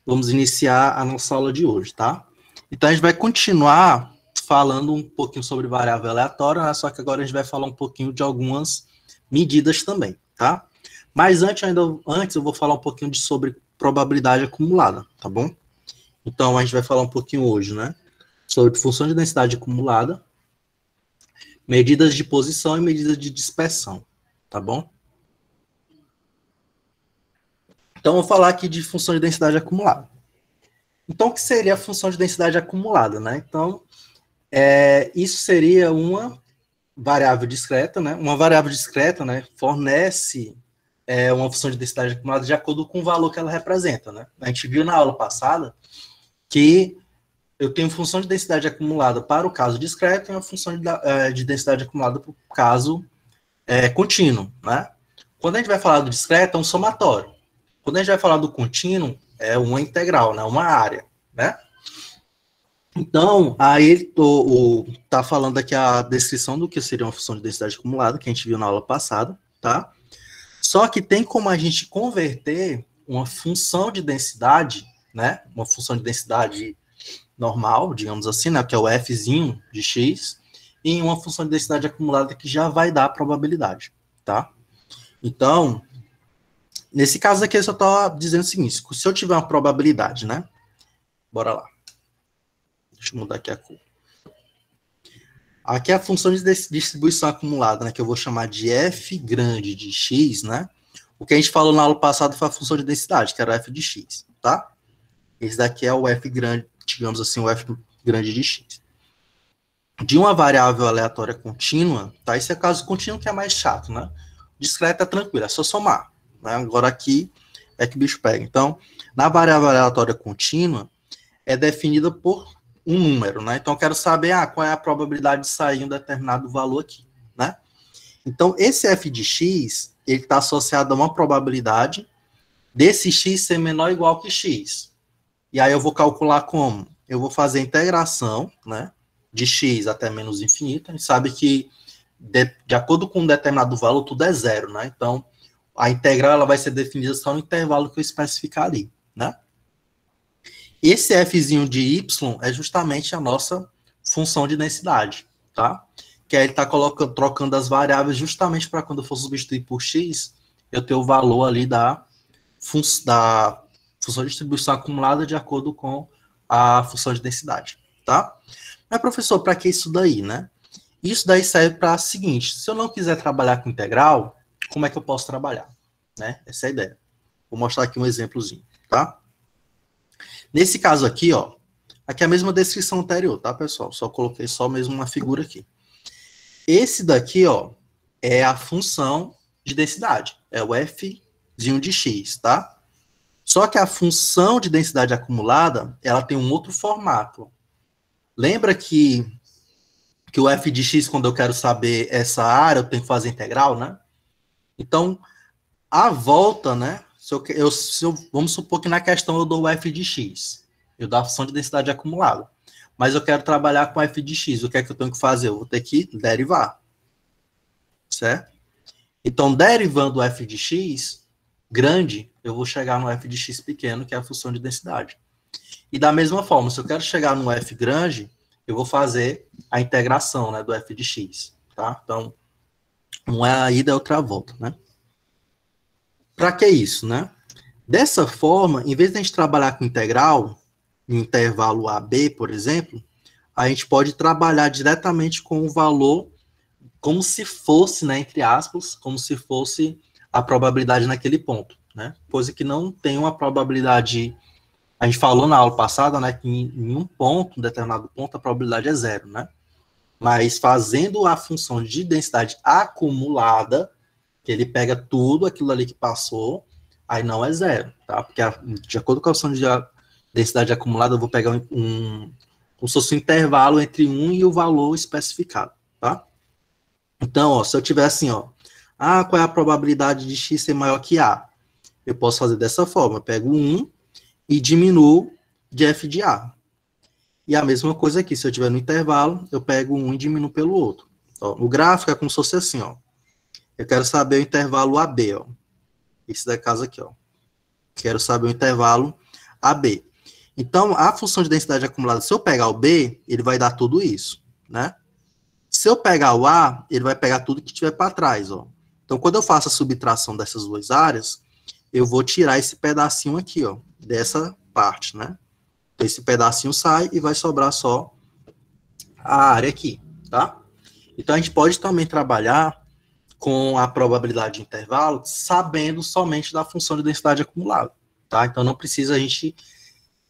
vamos iniciar a nossa aula de hoje, tá? Então, a gente vai continuar falando um pouquinho sobre variável aleatória, né? Só que agora a gente vai falar um pouquinho de algumas medidas também, tá? Mas antes eu vou falar um pouquinho sobre probabilidade acumulada, tá bom? Então, a gente vai falar um pouquinho hoje, né? Sobre função de densidade acumulada, medidas de posição e medidas de dispersão, tá bom? Então, eu vou falar aqui de função de densidade acumulada. Então, o que seria a função de densidade acumulada, né? Então, isso seria uma variável discreta, né? Uma variável discreta, né, fornece uma função de densidade acumulada de acordo com o valor que ela representa, né? A gente viu na aula passada que eu tenho função de densidade acumulada para o caso discreto e uma função de densidade acumulada para o caso contínuo, né? Quando a gente vai falar do discreto, é um somatório. Quando a gente vai falar do contínuo, é uma integral, né? Uma área, né? Então, aí ele está falando aqui a descrição do que seria uma função de densidade acumulada, que a gente viu na aula passada, tá? Só que tem como a gente converter uma função de densidade, né? Uma função de densidade normal, digamos assim, né? Que é o fzinho de x, em uma função de densidade acumulada que já vai dar a probabilidade, tá? Então, nesse caso aqui, eu só estou dizendo o seguinte, se eu tiver uma probabilidade, né? Bora lá. Deixa eu mudar aqui a cor. Aqui é a função de distribuição acumulada, né, que eu vou chamar de f grande de x, né? O que a gente falou na aula passada foi a função de densidade, que era o f de x, tá? Esse daqui é o f grande, digamos assim, o f grande de x. De uma variável aleatória contínua, tá? Esse é o caso contínuo que é mais chato, né? Discreto é tranquilo, é só somar, né? Agora aqui é que o bicho pega. Então, na variável aleatória contínua, é definida por um número, né? Então, eu quero saber qual é a probabilidade de sair um determinado valor aqui, né? Então, esse f de x, ele está associado a uma probabilidade desse x ser menor ou igual que x. E aí eu vou calcular como? Eu vou fazer a integração, né? De x até menos infinito. A gente sabe que, de acordo com um determinado valor, tudo é zero, né? Então, a integral ela vai ser definida só no intervalo que eu especificar ali, né? Esse fzinho de y é justamente a nossa função de densidade, tá? Que aí ele está trocando as variáveis justamente para quando eu for substituir por x, eu ter o valor ali da função de distribuição acumulada de acordo com a função de densidade, tá? Mas, professor, para que isso daí, né? Isso daí serve para o seguinte, se eu não quiser trabalhar com integral, como é que eu posso trabalhar? Né? Essa é a ideia. Vou mostrar aqui um exemplozinho, tá? Nesse caso aqui, ó, aqui é a mesma descrição anterior, tá, pessoal? Só coloquei só mesmo uma figura aqui. Esse daqui, ó, é a função de densidade, é o fzinho de x, tá? Só que a função de densidade acumulada, ela tem um outro formato. Lembra que o f de x, quando eu quero saber essa área, eu tenho que fazer integral, né? Então, a volta, né? Vamos supor que na questão eu dou o f de x, eu dou a função de densidade acumulada, mas eu quero trabalhar com f de x, o que é que eu tenho que fazer? Eu vou ter que derivar, certo? Então, derivando o f de x grande, eu vou chegar no f de x pequeno, que é a função de densidade. E da mesma forma, se eu quero chegar no f grande, eu vou fazer a integração, né, do f de x, tá? Então, uma é a ida e outra a volta, né? Para que isso, né? Dessa forma, em vez de a gente trabalhar com integral, em intervalo AB, por exemplo, a gente pode trabalhar diretamente com o valor como se fosse, né, entre aspas, como se fosse a probabilidade naquele ponto, né? Coisa que não tem uma probabilidade. A gente falou na aula passada, né, que em um ponto, um determinado ponto, a probabilidade é zero, né? Mas fazendo a função de densidade acumulada, que ele pega tudo aquilo ali que passou, aí não é zero, tá? Porque de acordo com a função de densidade acumulada, eu vou pegar como se fosse um intervalo entre 1 e o valor especificado, tá? Então, ó, se eu tiver assim, ó, qual é a probabilidade de x ser maior que a? Eu posso fazer dessa forma, eu pego 1 e diminuo de f de a. E a mesma coisa aqui, se eu tiver no intervalo, eu pego 1 e diminuo pelo outro. Ó, o gráfico é como se fosse assim, ó. Eu quero saber o intervalo AB, ó. Esse da casa aqui, ó. Quero saber o intervalo a B. Então, a função de densidade acumulada, se eu pegar o B, ele vai dar tudo isso, né? Se eu pegar o A, ele vai pegar tudo que tiver para trás, ó. Então, quando eu faço a subtração dessas duas áreas, eu vou tirar esse pedacinho aqui, ó, dessa parte, né? Então, esse pedacinho sai e vai sobrar só a área aqui, tá? Então, a gente pode também trabalhar com a probabilidade de intervalo, sabendo somente da função de densidade acumulada, tá? Então, não precisa a gente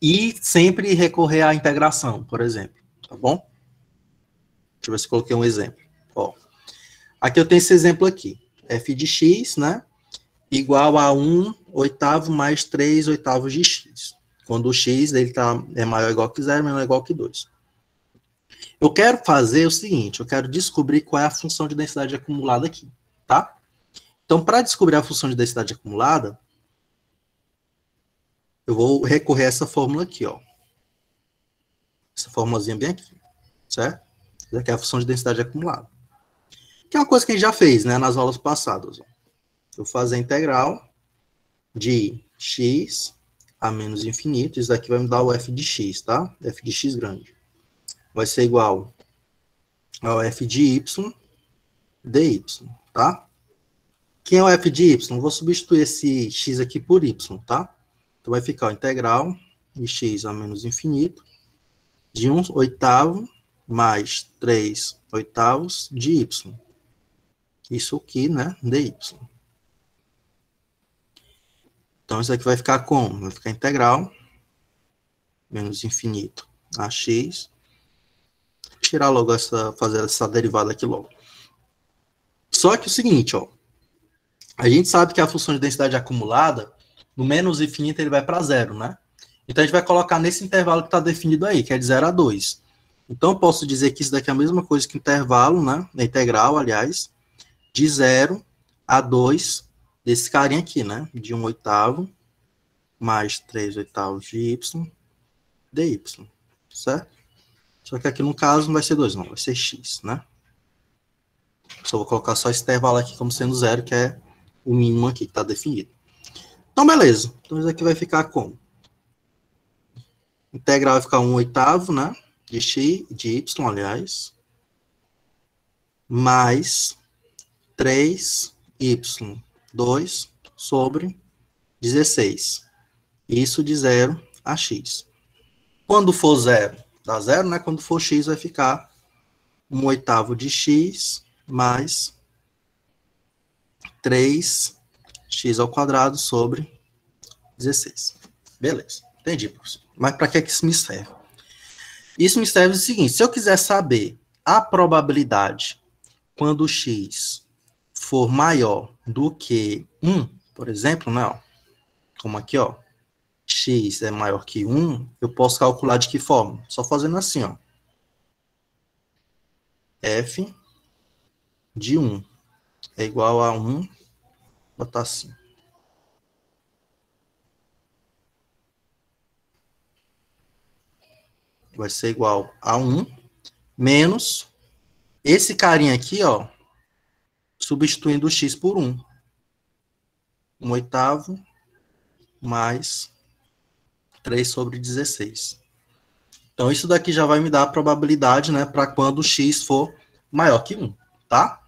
ir sempre recorrer à integração, por exemplo, tá bom? Deixa eu ver se eu coloquei um exemplo. Ó, aqui eu tenho esse exemplo aqui, f de x, né, igual a 1/8 mais 3/8 de x, quando o x ele é maior ou igual que 0, menor ou igual que 2. Eu quero fazer o seguinte, eu quero descobrir qual é a função de densidade acumulada aqui, tá? Então, para descobrir a função de densidade acumulada, eu vou recorrer a essa fórmula aqui, ó. Essa formulazinha bem aqui, certo? Essa aqui é a função de densidade acumulada. Que é uma coisa que a gente já fez, né, nas aulas passadas. Ó. Eu vou fazer a integral de x a menos infinito. Isso daqui vai me dar o f de x, tá? F de x grande. Vai ser igual ao f de y dy, tá? Quem é o f de y? Vou substituir esse x aqui por y, tá? Então vai ficar a integral de x a menos infinito de 1/8 mais 3/8 de y. Isso aqui, né? dy. Então, isso aqui vai ficar como? Vai ficar integral menos infinito a x. Vou tirar logo fazer essa derivada aqui logo. Só que o seguinte, ó. A gente sabe que a função de densidade acumulada, no menos infinito, ele vai para zero, né? Então, a gente vai colocar nesse intervalo que está definido aí, que é de 0 a 2. Então, eu posso dizer que isso daqui é a mesma coisa que intervalo, né? A integral, aliás, de 0 a 2 desse carinha aqui, né? De 1/8 mais 3/8 de y dy, certo? Só que aqui no caso não vai ser 2, não, vai ser x, né? Só vou colocar só esse intervalo aqui como sendo 0, que é o mínimo aqui que está definido. Então, beleza. Então, isso aqui vai ficar como? Integral vai ficar 1/8, né? De x, de y, aliás, mais 3y2 sobre 16. Isso de 0 a x. Quando for 0, dá 0, né? Quando for x, vai ficar 1/8 de x mais 3x ao quadrado sobre 16. Beleza, entendi, professor. Mas para que isso me serve? Isso me serve o seguinte, se eu quiser saber a probabilidade quando o x for maior do que 1, por exemplo, né, ó, como aqui, ó, x é maior que 1, eu posso calcular de que forma? Só fazendo assim, ó. F de 1 é igual a 1, vou botar assim. Vai ser igual a 1 menos esse carinha aqui, ó, substituindo o x por 1. 1/8 mais 3 sobre 16. Então, isso daqui já vai me dar a probabilidade, né, para quando o x for maior que 1, tá?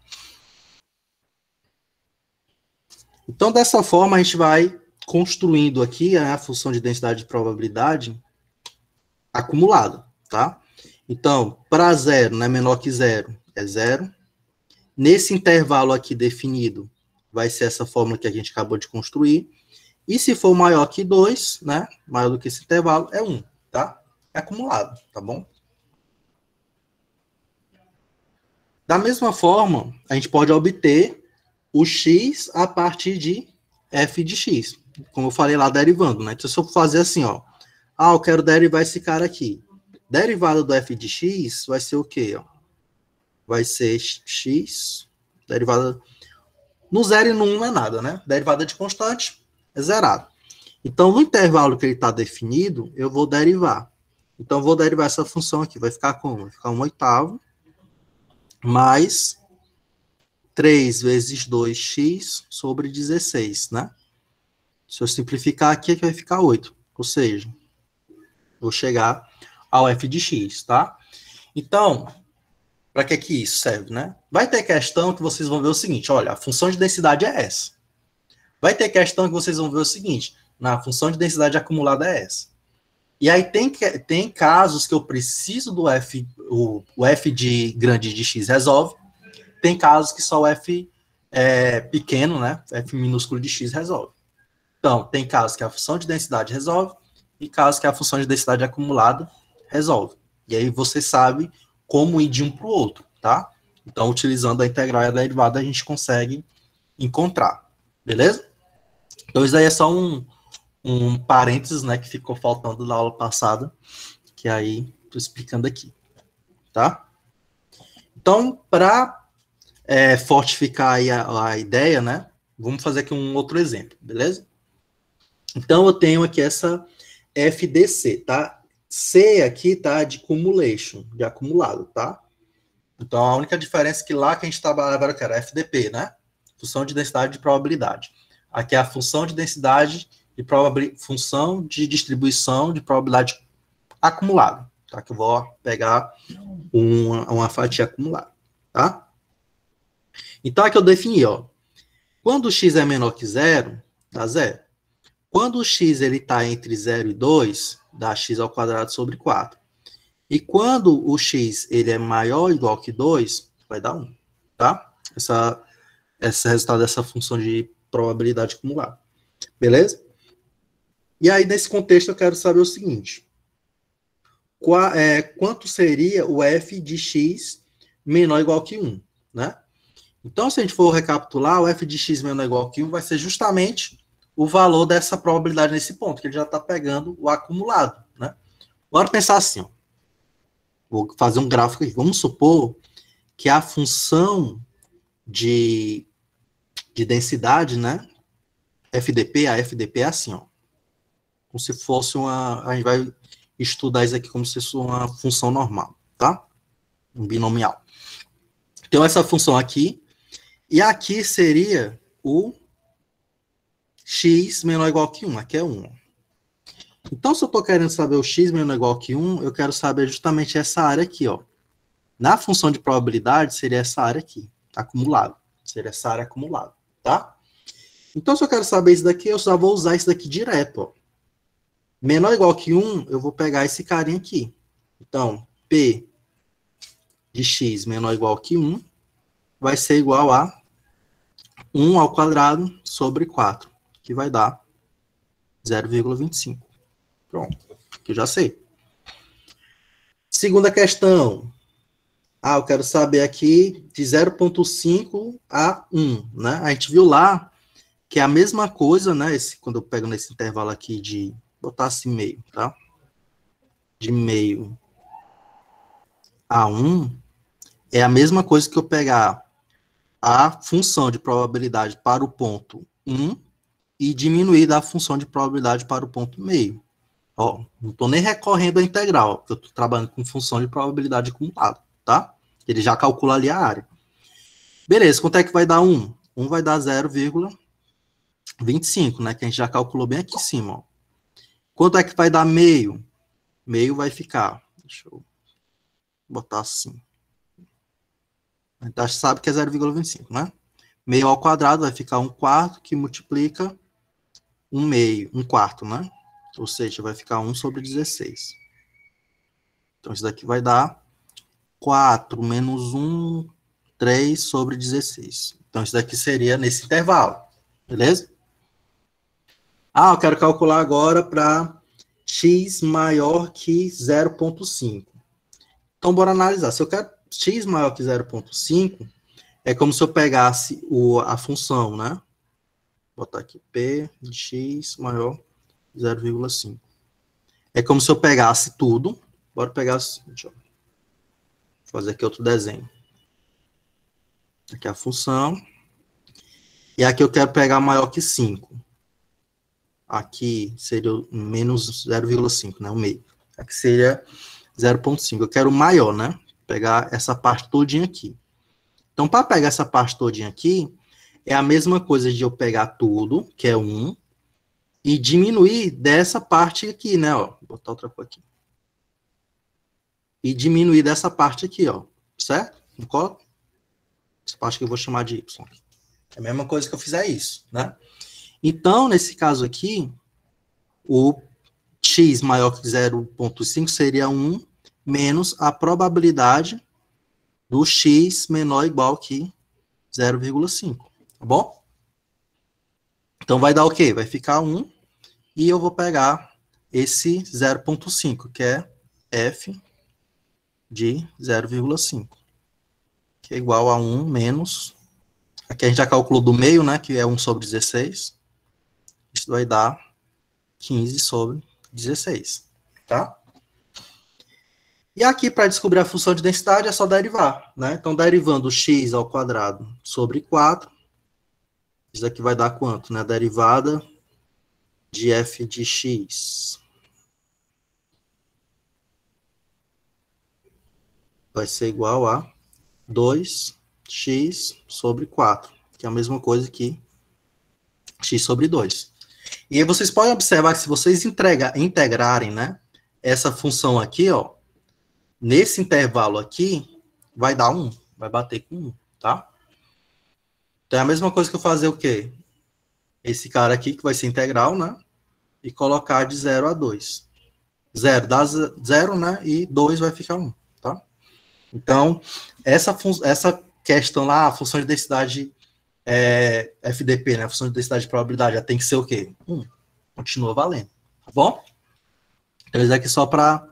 Então, dessa forma, a gente vai construindo aqui a função de densidade de probabilidade acumulada, tá? Então, para 0, né, menor que 0, é 0. Nesse intervalo aqui definido, vai ser essa fórmula que a gente acabou de construir. E se for maior que 2, né, maior do que esse intervalo, é 1, tá? É acumulado, tá bom? Da mesma forma, a gente pode obter o x a partir de f de x. Como eu falei lá, derivando, né? Então, se eu fazer assim, ó. Ah, eu quero derivar esse cara aqui. Derivada do f de x vai ser o quê? Ó? Vai ser x, derivada... No 0 e no 1 não é nada, né? Derivada de constante é zerado. Então, no intervalo que ele está definido, eu vou derivar. Então, eu vou derivar essa função aqui. Vai ficar como? Vai ficar 1/8 mais 3 vezes 2x sobre 16, né? Se eu simplificar aqui, vai ficar 8. Ou seja, vou chegar ao f de x, tá? Então, para que isso serve, né? Vai ter questão que vocês vão ver o seguinte, olha, a função de densidade é essa. Vai ter questão que vocês vão ver o seguinte, na função de densidade acumulada é essa. E aí tem casos que eu preciso do f, o f de grande de x resolve, tem casos que só o f pequeno, né, f minúsculo de x resolve. Então, tem casos que a função de densidade resolve e casos que a função de densidade acumulada resolve. E aí você sabe como ir de um para o outro, tá? Então, utilizando a integral e a derivada, a gente consegue encontrar, beleza? Então, isso aí é só um parênteses, né, que ficou faltando na aula passada, que aí estou explicando aqui, tá? Então, para fortificar aí a ideia, né, vamos fazer aqui um outro exemplo, beleza? Então, eu tenho aqui essa FDC, tá? C aqui tá de cumulation, de acumulado, tá? Então, a única diferença é que lá que a gente trabalhava era FDP, né? Função de densidade de probabilidade. Aqui é a função de densidade de função de distribuição de probabilidade acumulada, tá? Que eu vou pegar uma fatia acumulada, tá? Então, aqui eu defini, ó. Quando x é menor que zero, dá zero. Quando o x está entre 0 e 2, dá x ao quadrado sobre 4. E quando o x ele é maior ou igual que 2, vai dar 1. Tá? Esse resultado dessa função de probabilidade acumulada. Beleza? E aí, nesse contexto, eu quero saber o seguinte. Quanto seria o f de x menor ou igual que 1? Né? Então, se a gente for recapitular, o f de x menor ou igual que 1 vai ser justamente o valor dessa probabilidade nesse ponto, que ele já está pegando o acumulado, né? Bora pensar assim, ó. Vou fazer um gráfico aqui. Vamos supor que a função de densidade, né? FDP, a FDP é assim, ó. Como se fosse a gente vai estudar isso aqui como se fosse uma função normal, tá? Um binomial. Então, essa função aqui, e aqui seria o x menor ou igual que 1, aqui é 1. Então, se eu estou querendo saber o x menor ou igual que 1, eu quero saber justamente essa área aqui, ó. Na função de probabilidade, seria essa área aqui, acumulado. Seria essa área acumulada, tá? Então, se eu quero saber isso daqui, eu só vou usar isso daqui direto, ó. Menor ou igual que 1, eu vou pegar esse carinha aqui. Então, P de x menor ou igual que 1 vai ser igual a 1 ao quadrado sobre 4, que vai dar 0,25. Pronto, que eu já sei. Segunda questão. Eu quero saber aqui de 0,5 a 1, né? A gente viu lá que é a mesma coisa, né? Quando eu pego nesse intervalo aqui de, botar assim meio, tá? De meio a 1, é a mesma coisa que eu pegar a função de probabilidade para o ponto 1 e diminuir da função de probabilidade para o ponto meio. Ó, não estou nem recorrendo à integral, porque eu estou trabalhando com função de probabilidade acumulada, tá? Ele já calcula ali a área. Beleza, quanto é que vai dar 1? 1 vai dar 0,25, né? Que a gente já calculou bem aqui em cima, ó. Quanto é que vai dar meio? Meio vai ficar, deixa eu botar assim. A gente já sabe que é 0,25, né? Meio ao quadrado vai ficar 1/4, que multiplica 1 meio, 1/4, né? Ou seja, vai ficar 1 sobre 16. Então, isso daqui vai dar 4 menos 1, 3 sobre 16. Então, isso daqui seria nesse intervalo. Beleza? Eu quero calcular agora para x maior que 0,5. Então, bora analisar. Se eu quero x maior que 0,5, é como se eu pegasse a função, né? Vou botar aqui p de x maior que 0,5. É como se eu pegasse tudo. Bora pegar o seguinte, ó. Vou fazer aqui outro desenho. Aqui é a função. E aqui eu quero pegar maior que 5. Aqui seria menos 0,5, né? O meio. Aqui seria 0,5. Eu quero maior, né? Pegar essa parte todinha aqui. Então, para pegar essa parte todinha aqui, é a mesma coisa de eu pegar tudo, que é 1, e diminuir dessa parte aqui, né, ó. Vou botar outra cor aqui. E diminuir dessa parte aqui, ó. Certo? Concorda? Essa parte que eu vou chamar de Y. É a mesma coisa que eu fizer isso, né? Então, nesse caso aqui, o x maior que 0,5 seria 1 menos a probabilidade do x menor ou igual que 0,5, tá bom? Então, vai dar o quê? Vai ficar 1, e eu vou pegar esse 0,5, que é f de 0,5, que é igual a 1 menos, aqui a gente já calculou do meio, né, que é 1 sobre 16, isso vai dar 15 sobre 16, tá? E aqui, para descobrir a função de densidade, é só derivar, né? Então, derivando x ao quadrado sobre 4, isso aqui vai dar quanto, né? A derivada de f de x vai ser igual a 2x sobre 4, que é a mesma coisa que x sobre 2. E aí vocês podem observar que se vocês integrarem, né, essa função aqui, ó, nesse intervalo aqui, vai dar 1, vai bater com 1, tá? Então é a mesma coisa que eu fazer o quê? Esse cara aqui, que vai ser integral, né, e colocar de 0 a 2. 0 dá 0, né, e 2 vai ficar 1, tá? Então, essa questão lá, a função de densidade FDP, né, a função de densidade de probabilidade, já tem que ser o quê? 1. Continua valendo, tá bom? Então, isso aqui só para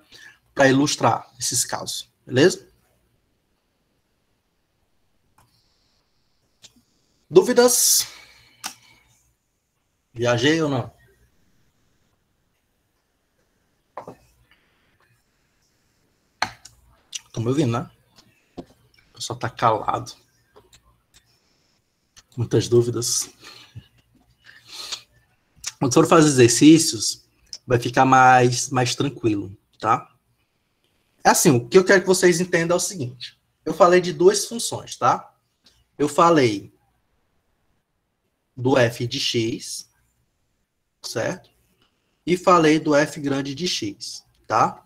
ilustrar esses casos, beleza? Dúvidas? Viajei ou não? Estão me ouvindo, né? O pessoal está calado. Muitas dúvidas. Quando for fazer exercícios, vai ficar mais tranquilo, tá? É assim, o que eu quero que vocês entendam é o seguinte. Eu falei de duas funções, tá? Eu falei do f de x, certo? E falei do f grande de x, tá?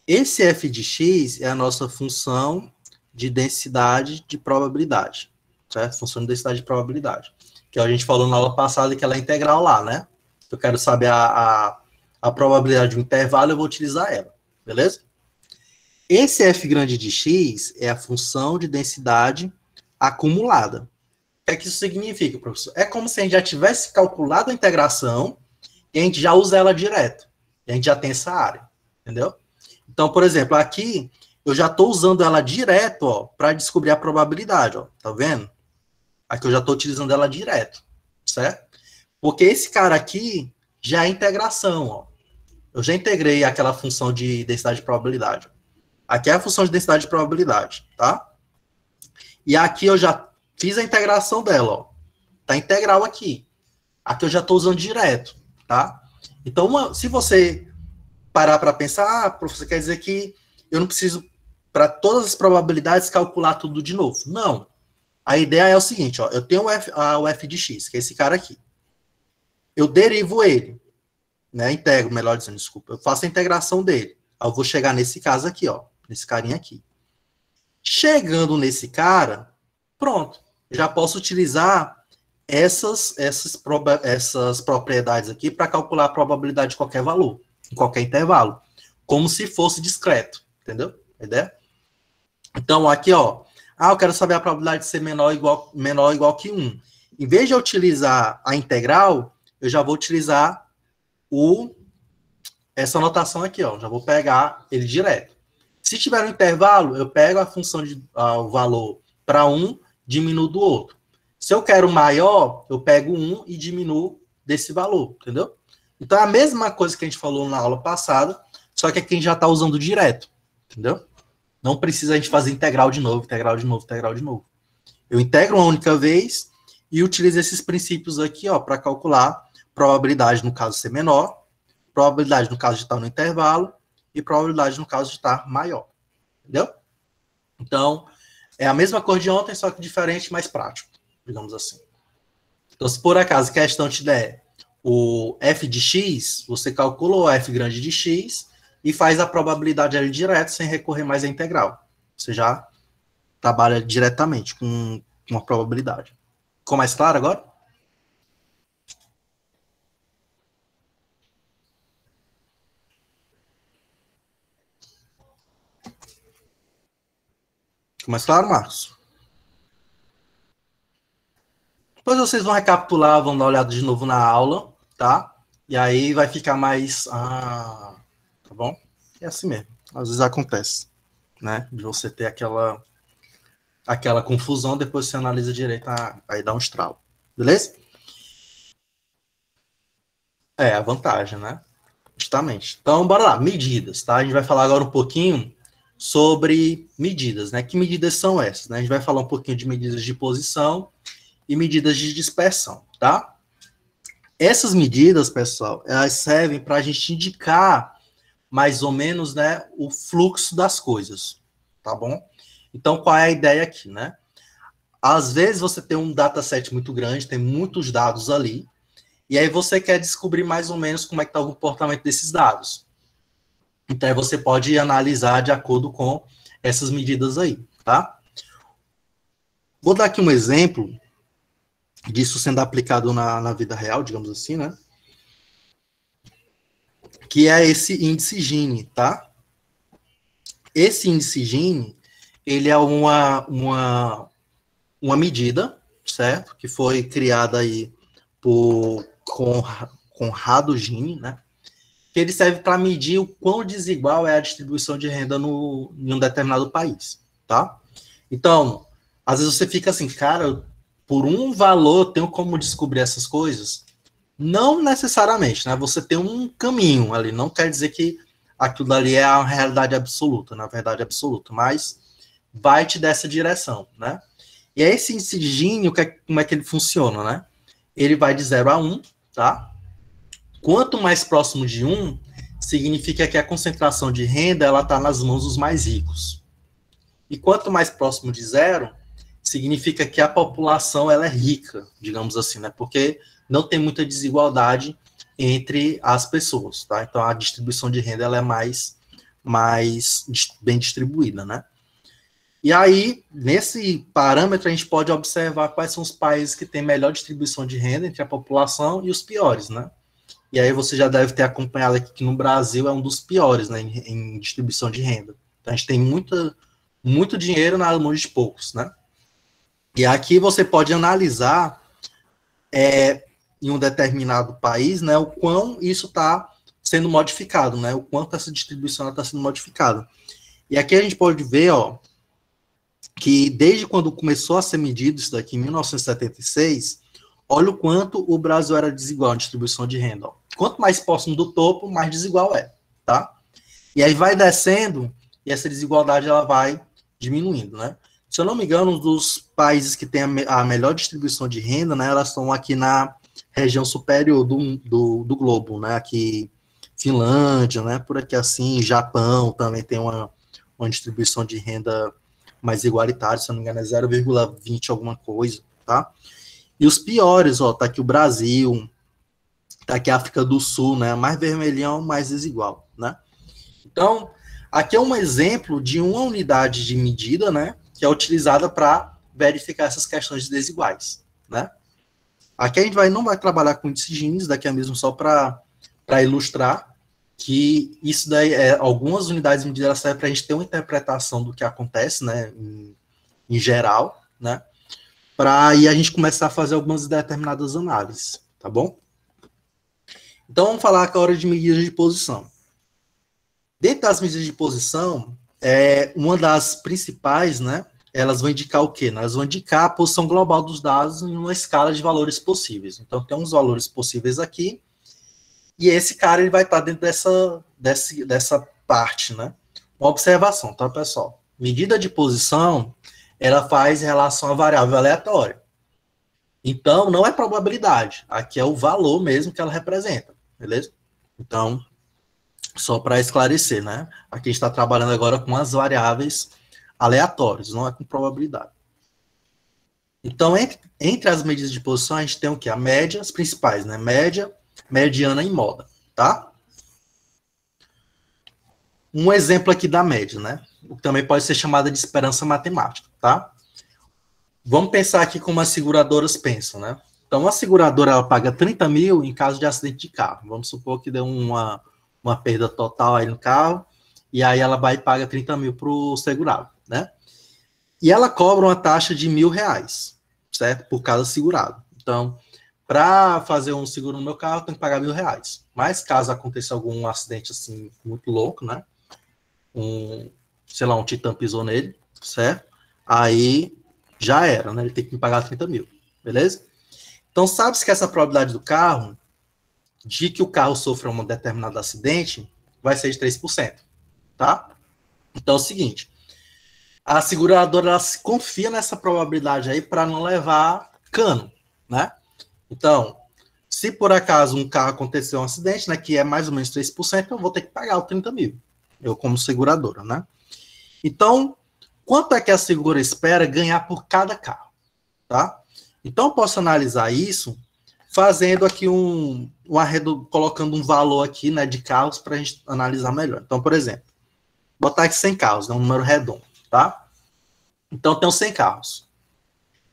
Esse f de x é a nossa função de densidade de probabilidade, certo? Função de densidade de probabilidade. Que a gente falou na aula passada que ela é integral lá, né? Eu quero saber a probabilidade de um intervalo, eu vou utilizar ela, beleza? Esse f grande de x é a função de densidade acumulada. O que é que isso significa, professor? É como se a gente já tivesse calculado a integração e a gente já usa ela direto. E a gente já tem essa área, entendeu? Então, por exemplo, aqui eu já estou usando ela direto, para descobrir a probabilidade, ó. Tá vendo? Aqui eu já estou utilizando ela direto, certo? Porque esse cara aqui já é integração, ó. Eu já integrei aquela função de densidade de probabilidade. Aqui é a função de densidade de probabilidade, tá? E aqui eu já fiz a integração dela, ó. Tá integral aqui. Aqui eu já estou usando direto, tá? Então, se você parar para pensar, professor, quer dizer que eu não preciso, para todas as probabilidades, calcular tudo de novo. Não. A ideia é o seguinte, ó. Eu tenho o f de x, que é esse cara aqui. Eu derivo ele, né? Integro, melhor dizendo, desculpa. Eu faço a integração dele. Aí eu vou chegar nesse caso aqui, ó. Nesse carinha aqui. Chegando nesse cara, pronto. Já posso utilizar essas propriedades aqui para calcular a probabilidade de qualquer valor, em qualquer intervalo, como se fosse discreto, entendeu? A ideia? Então, aqui, ó, eu quero saber a probabilidade de ser menor ou igual que 1. Em vez de eu utilizar a integral, eu já vou utilizar essa notação aqui, ó, já vou pegar ele direto. Se tiver um intervalo, eu pego a função o valor para 1, diminuo do outro. Se eu quero maior, eu pego 1 e diminuo desse valor, entendeu? Então, é a mesma coisa que a gente falou na aula passada, só que aqui a gente já está usando direto, entendeu? Não precisa a gente fazer integral de novo, integral de novo, integral de novo. Eu integro uma única vez e utilizo esses princípios aqui, ó, para calcular probabilidade no caso de ser menor, probabilidade no caso de estar no intervalo e probabilidade no caso de estar maior, entendeu? Então, é a mesma coisa de ontem, só que diferente, mais prático, digamos assim. Então, se por acaso a questão te der o f de x, você calcula o f grande de x e faz a probabilidade ali direto, sem recorrer mais à integral. Você já trabalha diretamente com uma probabilidade. Ficou mais claro agora? Ficou mais claro, Marcos? Depois vocês vão recapitular, vão dar uma olhada de novo na aula, tá? E aí vai ficar mais... tá bom? É assim mesmo. Às vezes acontece, né? De você ter aquela confusão, depois você analisa direito, aí dá um estralo. Beleza? É, a vantagem, né? Justamente. Então, bora lá. Medidas, tá? A gente vai falar agora um pouquinho sobre medidas, né? Que medidas são essas, né? A gente vai falar um pouquinho de medidas de posição e medidas de dispersão, tá? Essas medidas, pessoal, elas servem para a gente indicar mais ou menos, né, o fluxo das coisas, tá bom? Então, qual é a ideia aqui, né? Às vezes você tem um dataset muito grande, tem muitos dados ali, e aí você quer descobrir mais ou menos como é que está o comportamento desses dados. Então, aí você pode analisar de acordo com essas medidas aí, tá? Vou dar aqui um exemplo disso sendo aplicado na vida real, digamos assim, né? Que é esse índice Gini, tá? Esse índice Gini, ele é uma medida, certo? Que foi criada aí por Conrado Gini, né? Que ele serve para medir o quão desigual é a distribuição de renda em um determinado país, tá? Então, às vezes você fica assim, cara, por um valor eu tenho como descobrir essas coisas? Não necessariamente, né? Você tem um caminho ali, não quer dizer que aquilo ali é a realidade absoluta, na verdade absoluta, mas vai te dar essa direção, né? E aí esse índice de Gini, como é que ele funciona, né? Ele vai de 0 a 1, tá? Quanto mais próximo de 1, significa que a concentração de renda ela está nas mãos dos mais ricos. E quanto mais próximo de 0, significa que a população ela é rica, digamos assim, né? Porque não tem muita desigualdade entre as pessoas, tá? Então a distribuição de renda ela é mais bem distribuída, né? E aí, nesse parâmetro, a gente pode observar quais são os países que têm melhor distribuição de renda entre a população e os piores, né? E aí você já deve ter acompanhado aqui que no Brasil é um dos piores, né, em distribuição de renda. Então a gente tem muito dinheiro nas mãos de poucos, né? E aqui você pode analisar em um determinado país, né, o quão isso está sendo modificado, né? O quanto essa distribuição está sendo modificada. E aqui a gente pode ver, ó, que desde quando começou a ser medido isso daqui, em 1976, olha o quanto o Brasil era desigual em distribuição de renda. Ó. Quanto mais próximo do topo, mais desigual é, tá? E aí vai descendo e essa desigualdade ela vai diminuindo, né? Se eu não me engano, um dos países que tem a melhor distribuição de renda, né, elas estão aqui na região superior do globo, né? Aqui, Finlândia, né? Por aqui assim, Japão também tem uma distribuição de renda mais igualitária, se eu não me engano, é 0,20 alguma coisa, tá? E os piores, ó, tá aqui o Brasil, tá aqui a África do Sul, né? Mais vermelhão, mais desigual, né? Então, aqui é um exemplo de uma unidade de medida, né? Que é utilizada para verificar essas questões desiguais, né? Aqui a gente não vai trabalhar com índice Gini, daqui é mesmo só para ilustrar que isso daí algumas unidades de medida servem para a gente ter uma interpretação do que acontece, né? Em geral, né? Para aí a gente começar a fazer algumas determinadas análises, tá bom? Então, vamos falar agora de medidas de posição. Dentro das medidas de posição, uma das principais, né, elas vão indicar o quê? Elas vão indicar a posição global dos dados em uma escala de valores possíveis. Então, tem uns valores possíveis aqui, e esse cara ele vai estar dentro dessa parte, né? Uma observação, tá, pessoal? Medida de posição, ela faz relação à variável aleatória. Então, não é probabilidade. Aqui é o valor mesmo que ela representa, beleza? Então, só para esclarecer, né? Aqui a gente está trabalhando agora com as variáveis aleatórias, não é com probabilidade. Então, entre as medidas de posição, a gente tem o quê? A média, as principais, né? Média, mediana em moda, tá? Um exemplo aqui da média, né? O que também pode ser chamada de esperança matemática, tá? Vamos pensar aqui como as seguradoras pensam, né? Então, a seguradora ela paga 30 mil em caso de acidente de carro. Vamos supor que deu uma perda total aí no carro, e aí ela vai e paga 30 mil para o segurado, né? E ela cobra uma taxa de R$1.000, certo? Por cada segurado. Então, para fazer um seguro no meu carro, eu tenho que pagar R$1.000. Mas caso aconteça algum acidente assim muito louco, né? Sei lá, um titã pisou nele, certo? Aí já era, né? Ele tem que me pagar 30 mil, beleza? Então, sabe-se que essa probabilidade do carro, de que o carro sofra um determinado acidente, vai ser de 3%, tá? Então é o seguinte, a seguradora ela se confia nessa probabilidade aí para não levar cano, né? Então, se por acaso um carro acontecer um acidente, né, que é mais ou menos 3%, eu vou ter que pagar os 30 mil, eu como seguradora, né? Então, quanto é que a segura espera ganhar por cada carro, tá? Então, eu posso analisar isso fazendo aqui colocando um valor aqui, né, de carros para a gente analisar melhor. Então, por exemplo, botar aqui 100 carros, né, um número redondo, tá? Então, tem 100 carros.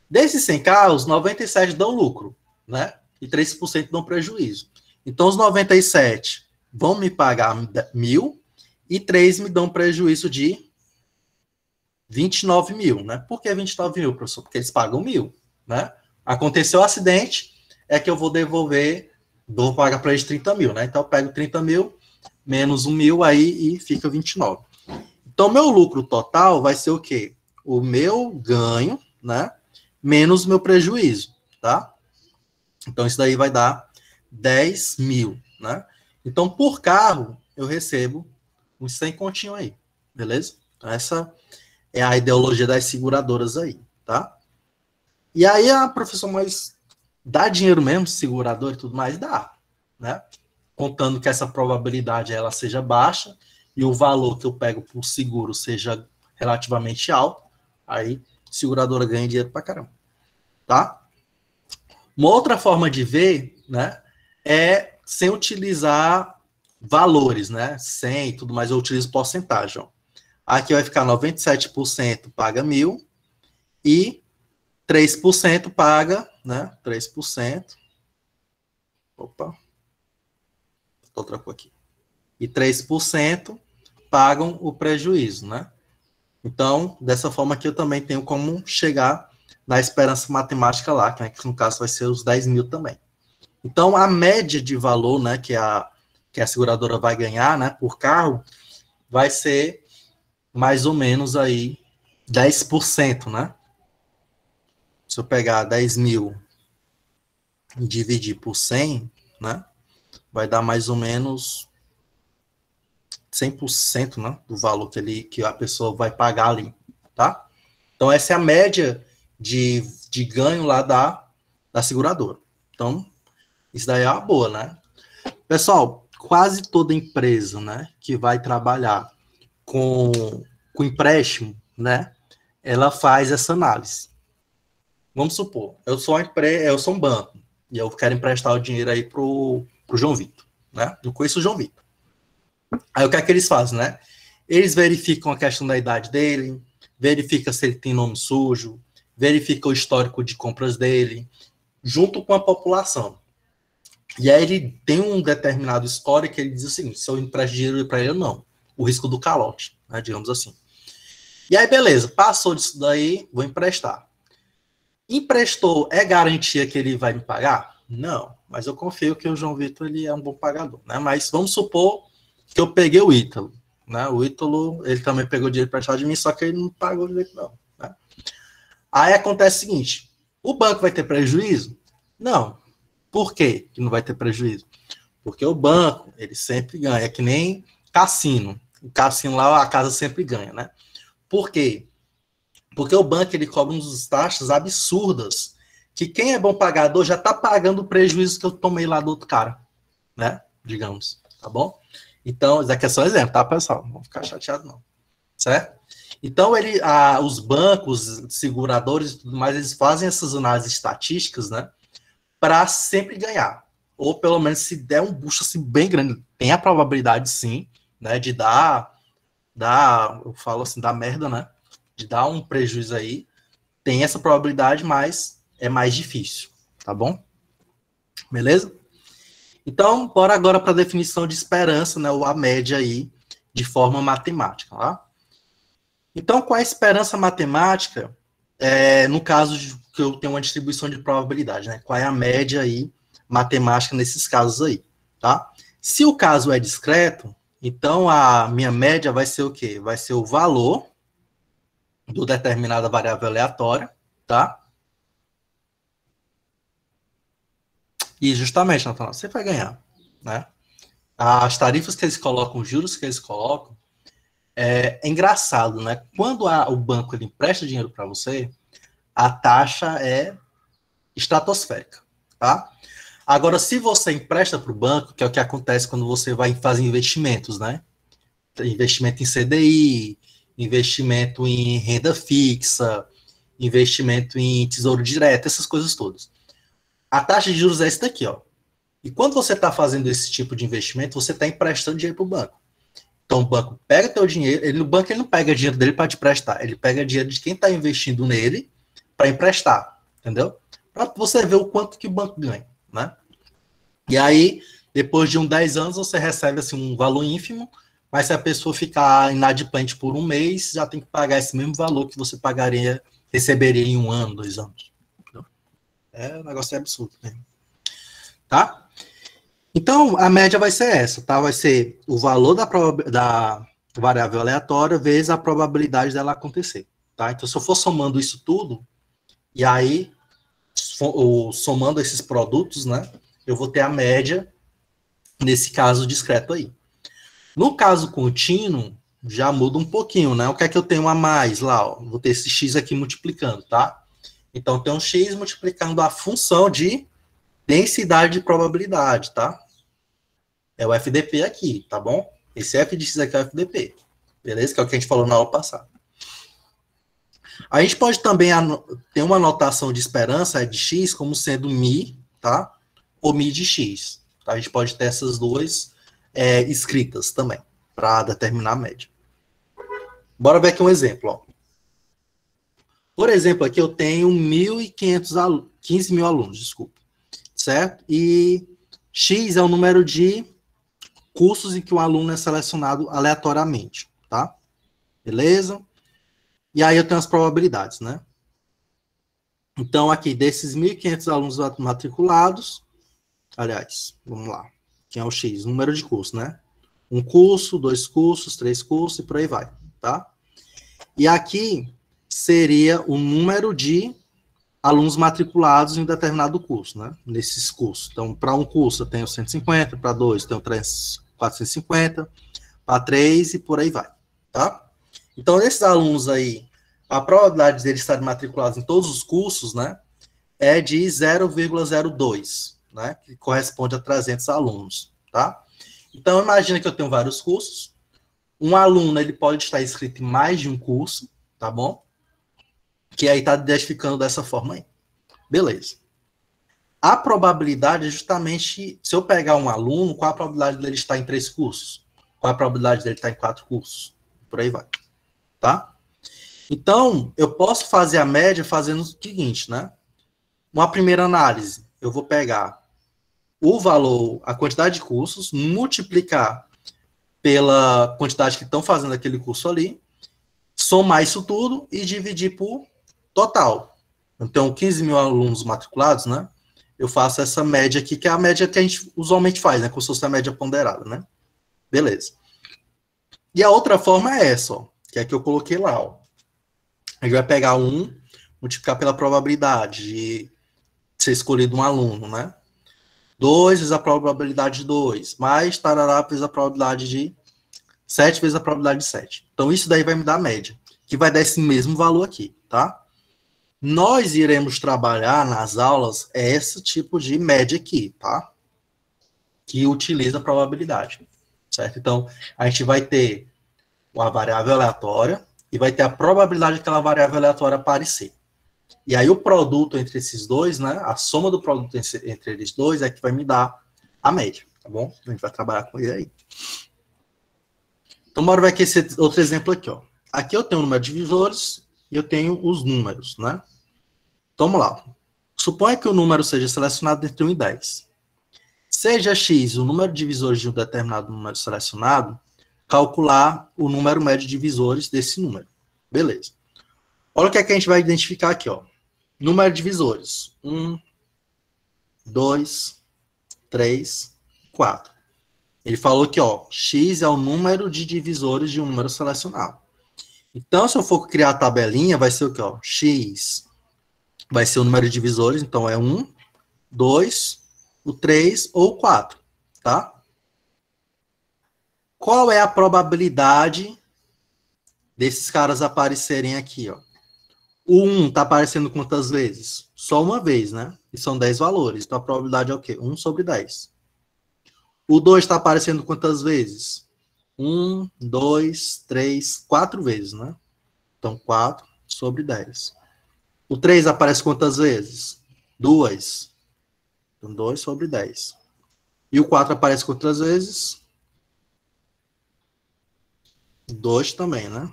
Desses 100 carros, 97 dão lucro, né? E 3% dão prejuízo. Então, os 97 vão me pagar 1.000 e 3 me dão prejuízo de 29 mil, né? Por que 29 mil, professor? Porque eles pagam 1.000, né? Aconteceu o acidente, é que eu vou pagar para eles 30 mil, né? Então eu pego 30 mil, menos 1.000 aí e fica 29. Então meu lucro total vai ser o quê? O meu ganho, né? Menos o meu prejuízo, tá? Então isso daí vai dar 10 mil, né? Então por carro eu recebo uns 100 continho aí, beleza? Então essa é a ideologia das seguradoras aí, tá? E aí a professor, mas dá dinheiro mesmo, segurador e tudo mais? Dá, né? Contando que essa probabilidade ela seja baixa e o valor que eu pego por seguro seja relativamente alto, aí a seguradora ganha dinheiro pra caramba, tá? Uma outra forma de ver, né, é sem utilizar valores, né? Sem e tudo mais, eu utilizo porcentagem, ó. Aqui vai ficar 97% paga 1.000 e 3% paga, né? 3%. Opa. Outra cor aqui. E 3% pagam o prejuízo, né? Então, dessa forma aqui eu também tenho como chegar na esperança matemática lá, que no caso vai ser os 10 mil também. Então, a média de valor, né, que a seguradora vai ganhar, né, por carro, vai ser mais ou menos aí 10%, né? Se eu pegar 10 mil e dividir por 100, né, vai dar mais ou menos 100%, né, do valor que a pessoa vai pagar ali, tá? Então, essa é a média de ganho lá da seguradora. Então, isso daí é uma boa, né? Pessoal, quase toda empresa, né, que vai trabalhar com empréstimo, né, ela faz essa análise. Vamos supor, eu sou um banco e eu quero emprestar o dinheiro aí pro João Vitor, né? Eu conheço o João Vitor. Aí o que é que eles fazem, né? Eles verificam a questão da idade dele, verifica se ele tem nome sujo, verifica o histórico de compras dele, junto com a população. E aí ele tem um determinado histórico que ele diz o seguinte, se eu empresto dinheiro para ele ou não, o risco do calote, né, digamos assim. E aí, beleza, passou disso daí, vou emprestar. Emprestou, é garantia que ele vai me pagar? Não, mas eu confio que o João Vitor ele é um bom pagador, né? Mas vamos supor que eu peguei o Ítalo, né? O Ítalo, ele também pegou dinheiro emprestado de mim, só que ele não pagou direito não, né? Aí acontece o seguinte, o banco vai ter prejuízo? Não. Por quê que não vai ter prejuízo? Porque o banco, ele sempre ganha, é que nem cassino. O cassino lá, a casa sempre ganha, né? Por quê? Porque o banco, ele cobra uns taxas absurdas, que quem é bom pagador já está pagando o prejuízo que eu tomei lá do outro cara, né? Digamos, tá bom? Então, isso aqui é só um exemplo, tá, pessoal? Não vão ficar chateados, não. Certo? Então, os bancos, seguradores e tudo mais, eles fazem essas análises estatísticas, né? Para sempre ganhar. ou pelo menos se der um boost assim, bem grande, tem a probabilidade sim, né, de eu falo assim, dar merda, né, de dar um prejuízo aí, tem essa probabilidade, mas é mais difícil, tá bom? Beleza? Então, bora agora para a definição de esperança, né, ou a média aí, de forma matemática, tá? Então, com a esperança matemática, no caso de que eu tenho uma distribuição de probabilidade, né? Qual é a média aí matemática nesses casos aí, tá? Se o caso é discreto, então a minha média vai ser o quê? Vai ser o valor do determinada variável aleatória, tá? E justamente, Nathanael, você vai ganhar, né? As tarifas que eles colocam, os juros que eles colocam, é engraçado, né? Quando o banco ele empresta dinheiro para você, a taxa é estratosférica, tá? Agora, se você empresta para o banco, que é o que acontece quando você vai fazer investimentos, né? Investimento em CDI, investimento em renda fixa, investimento em tesouro direto, essas coisas todas. A taxa de juros é essa daqui, ó. E quando você está fazendo esse tipo de investimento, você está emprestando dinheiro para o banco. Então, o banco pega teu dinheiro, o banco ele não pega dinheiro dele para te prestar, ele pega dinheiro de quem está investindo nele para emprestar, entendeu? Para você ver o quanto que o banco ganha, né? E aí, depois de 10 anos, você recebe assim, um valor ínfimo, mas se a pessoa ficar inadimplente por um mês, já tem que pagar esse mesmo valor que você receberia em 1 ano, 2 anos. Entendeu? O negócio é absurdo, né? Tá? Então, a média vai ser essa, tá? Vai ser o valor da variável aleatória vezes a probabilidade dela acontecer, tá? Então, se eu for somando isso tudo, e aí, somando esses produtos, né, eu vou ter a média nesse caso discreto aí. No caso contínuo, já muda um pouquinho, né? O que é que eu tenho a mais lá? Ó? Vou ter esse x aqui multiplicando, tá? Então, tem um x multiplicando a função de densidade de probabilidade, tá? É o FDP aqui, tá bom? Esse f de x aqui é o FDP, beleza? Que é o que a gente falou na aula passada. A gente pode também ter uma anotação de esperança de x como sendo mi, tá? Ou mi de x. Tá? A gente pode ter essas duas escritas também, para determinar a média. Bora ver aqui um exemplo, ó. Por exemplo, aqui eu tenho 15 mil alunos, desculpa, certo? E x é o número de cursos em que o aluno é selecionado aleatoriamente, tá? Beleza? E aí eu tenho as probabilidades, né? Então, aqui, desses 1.500 alunos matriculados, aliás, vamos lá. Quem é o X? Número de cursos, né? 1 curso, 2 cursos, 3 cursos e por aí vai, tá? E aqui seria o número de alunos matriculados em um determinado curso, né? Nesses cursos. Então, para um curso eu tenho 150, para 2 eu tenho 450, para 3 e por aí vai, tá? Então, esses alunos aí, a probabilidade deles estarem matriculados em todos os cursos, né, é de 0,02, né, que corresponde a 300 alunos, tá? Então, imagina que eu tenho vários cursos, um aluno, ele pode estar inscrito em mais de um curso, tá bom? Que aí está identificando dessa forma aí. Beleza. A probabilidade é justamente, se eu pegar um aluno, qual a probabilidade dele estar em 3 cursos? Qual a probabilidade dele estar em 4 cursos? Por aí vai. Tá? Então, eu posso fazer a média fazendo o seguinte, né? Uma primeira análise, eu vou pegar o valor, a quantidade de cursos, multiplicar pela quantidade que estão fazendo aquele curso ali, somar isso tudo e dividir por total. Então, 15 mil alunos matriculados, né? Eu faço essa média aqui, que é a média que a gente usualmente faz, né? Como se fosse a média ponderada, né? Beleza. E a outra forma é essa, ó, que é a que eu coloquei lá, ó. A gente vai pegar 1, multiplicar pela probabilidade de ser escolhido um aluno, né? 2 vezes a probabilidade de 2, mais tarará vezes a probabilidade de 7 vezes a probabilidade de 7. Então, isso daí vai me dar a média, que vai dar esse mesmo valor aqui, tá? Nós iremos trabalhar nas aulas esse tipo de média aqui, tá? Que utiliza a probabilidade, certo? Então, a gente vai ter uma variável aleatória e vai ter a probabilidade daquela variável aleatória aparecer. E aí o produto entre esses dois, né? A soma do produto entre eles dois é que vai me dar a média, tá bom? A gente vai trabalhar com ele aí. Então, bora ver aqui esse outro exemplo aqui, ó. Aqui eu tenho o número de divisores e eu tenho os números, né? Então, vamos lá. Suponha que o número seja selecionado entre 1 e 10. Seja x o número de divisores de um determinado número selecionado, calcular o número médio de divisores desse número. Beleza. Olha o que é que a gente vai identificar aqui, ó. Número de divisores. 1, 2, 3, 4. Ele falou que, ó, x é o número de divisores de um número selecionado. Então, se eu for criar a tabelinha, vai ser o que, ó? X vai ser o número de divisores, então é 1, 2, o 3 ou 4, tá? Qual é a probabilidade desses caras aparecerem aqui, ó? O 1 está aparecendo quantas vezes? Só uma vez, né? E são 10 valores. Então, a probabilidade é o quê? 1 sobre 10. O 2 está aparecendo quantas vezes? 1, 2, 3, 4 vezes, né? Então, 4 sobre 10. O 3 aparece quantas vezes? 2. Então, 2 sobre 10. E o 4 aparece quantas vezes? 2 também, né?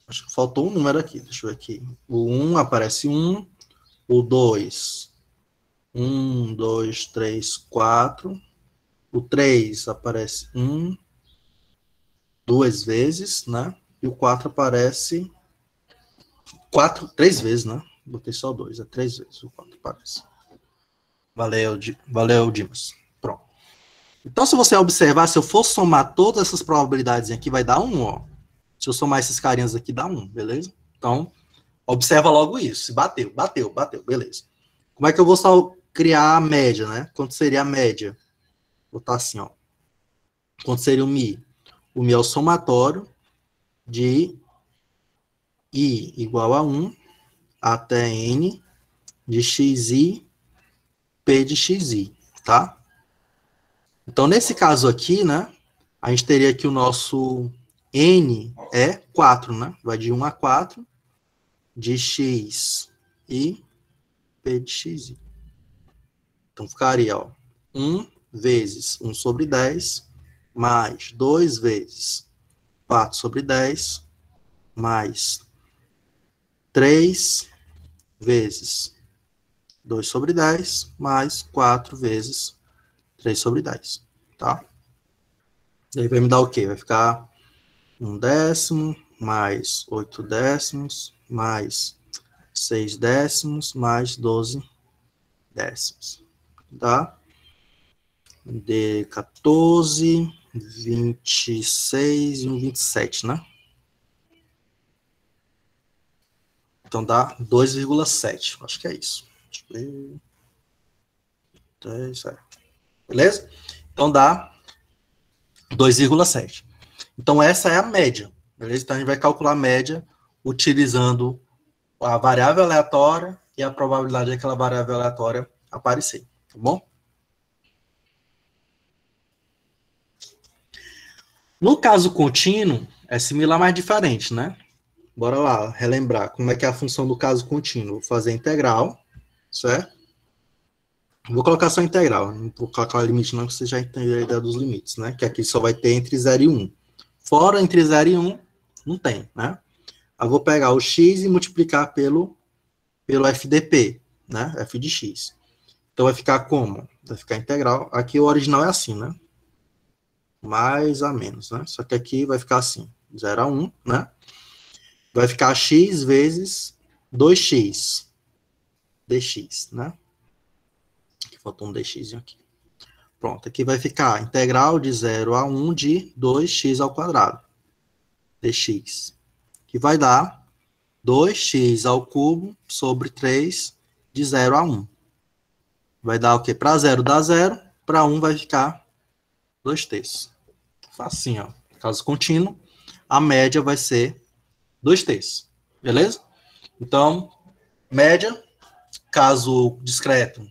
Acho que faltou um número aqui. Deixa eu ver aqui. O 1 aparece 1. O 2. 1, 2, 3, 4. O 3 aparece 1. 2 vezes, né? E o 4 aparece 3 vezes, né? Botei só 2. É 3 vezes o 4 aparece. Valeu, Dimas. Pronto. Então, se você observar, se eu for somar todas essas probabilidades aqui, vai dar 1, ó. Se eu somar esses carinhas aqui, dá 1, beleza? Então, observa logo isso. Se bateu, beleza. Como é que eu vou só criar a média, né? Quanto seria a média? Vou botar assim, ó. Quanto seria o Mi? O Mi é o somatório de I igual a 1 até N de XI, P de XI, tá? Então, nesse caso aqui, né, a gente teria que o nosso N é 4, né? Vai de 1 a 4, de X e P de XI. Então, ficaria, ó, 1 vezes 1 sobre 10, mais 2 vezes 4 sobre 10, mais 3 vezes 2 sobre 10, mais 4 vezes 3 sobre 10, tá? E aí vai me dar o quê? Vai ficar 1 décimo, mais 8 décimos, mais 6 décimos, mais 12 décimos, tá? De 14, 26 e um 27, né? Então dá 2,7. Acho que é isso. Deixa eu ver. Beleza? Então dá 2,7. Então essa é a média. Beleza? Então a gente vai calcular a média utilizando a variável aleatória e a probabilidade daquela variável aleatória aparecer. Tá bom? No caso contínuo, é similar, mas diferente, né? Bora lá, relembrar como é que é a função do caso contínuo. Vou fazer a integral, certo? Vou colocar só a integral, não vou colocar o limite não, que você já entendeu a ideia dos limites, né? Que aqui só vai ter entre 0 e 1. Fora entre 0 e 1, não tem, né? Eu vou pegar o x e multiplicar pelo FDP, né? F de x. Então vai ficar como? Vai ficar integral. Aqui o original é assim, né? Mais a menos, né? Só que aqui vai ficar assim, 0 a 1, né? Vai ficar x vezes 2x dx, né? Aqui faltou um dx aqui. Pronto, aqui vai ficar integral de 0 a 1 de 2x ao quadrado dx, que vai dar 2x ao cubo sobre 3 de 0 a 1. Vai dar o quê? Para 0 dá 0, para 1 vai ficar 2/3. Facinho, ó. Caso contínuo, a média vai ser 2/3. Beleza? Então, média, caso discreto,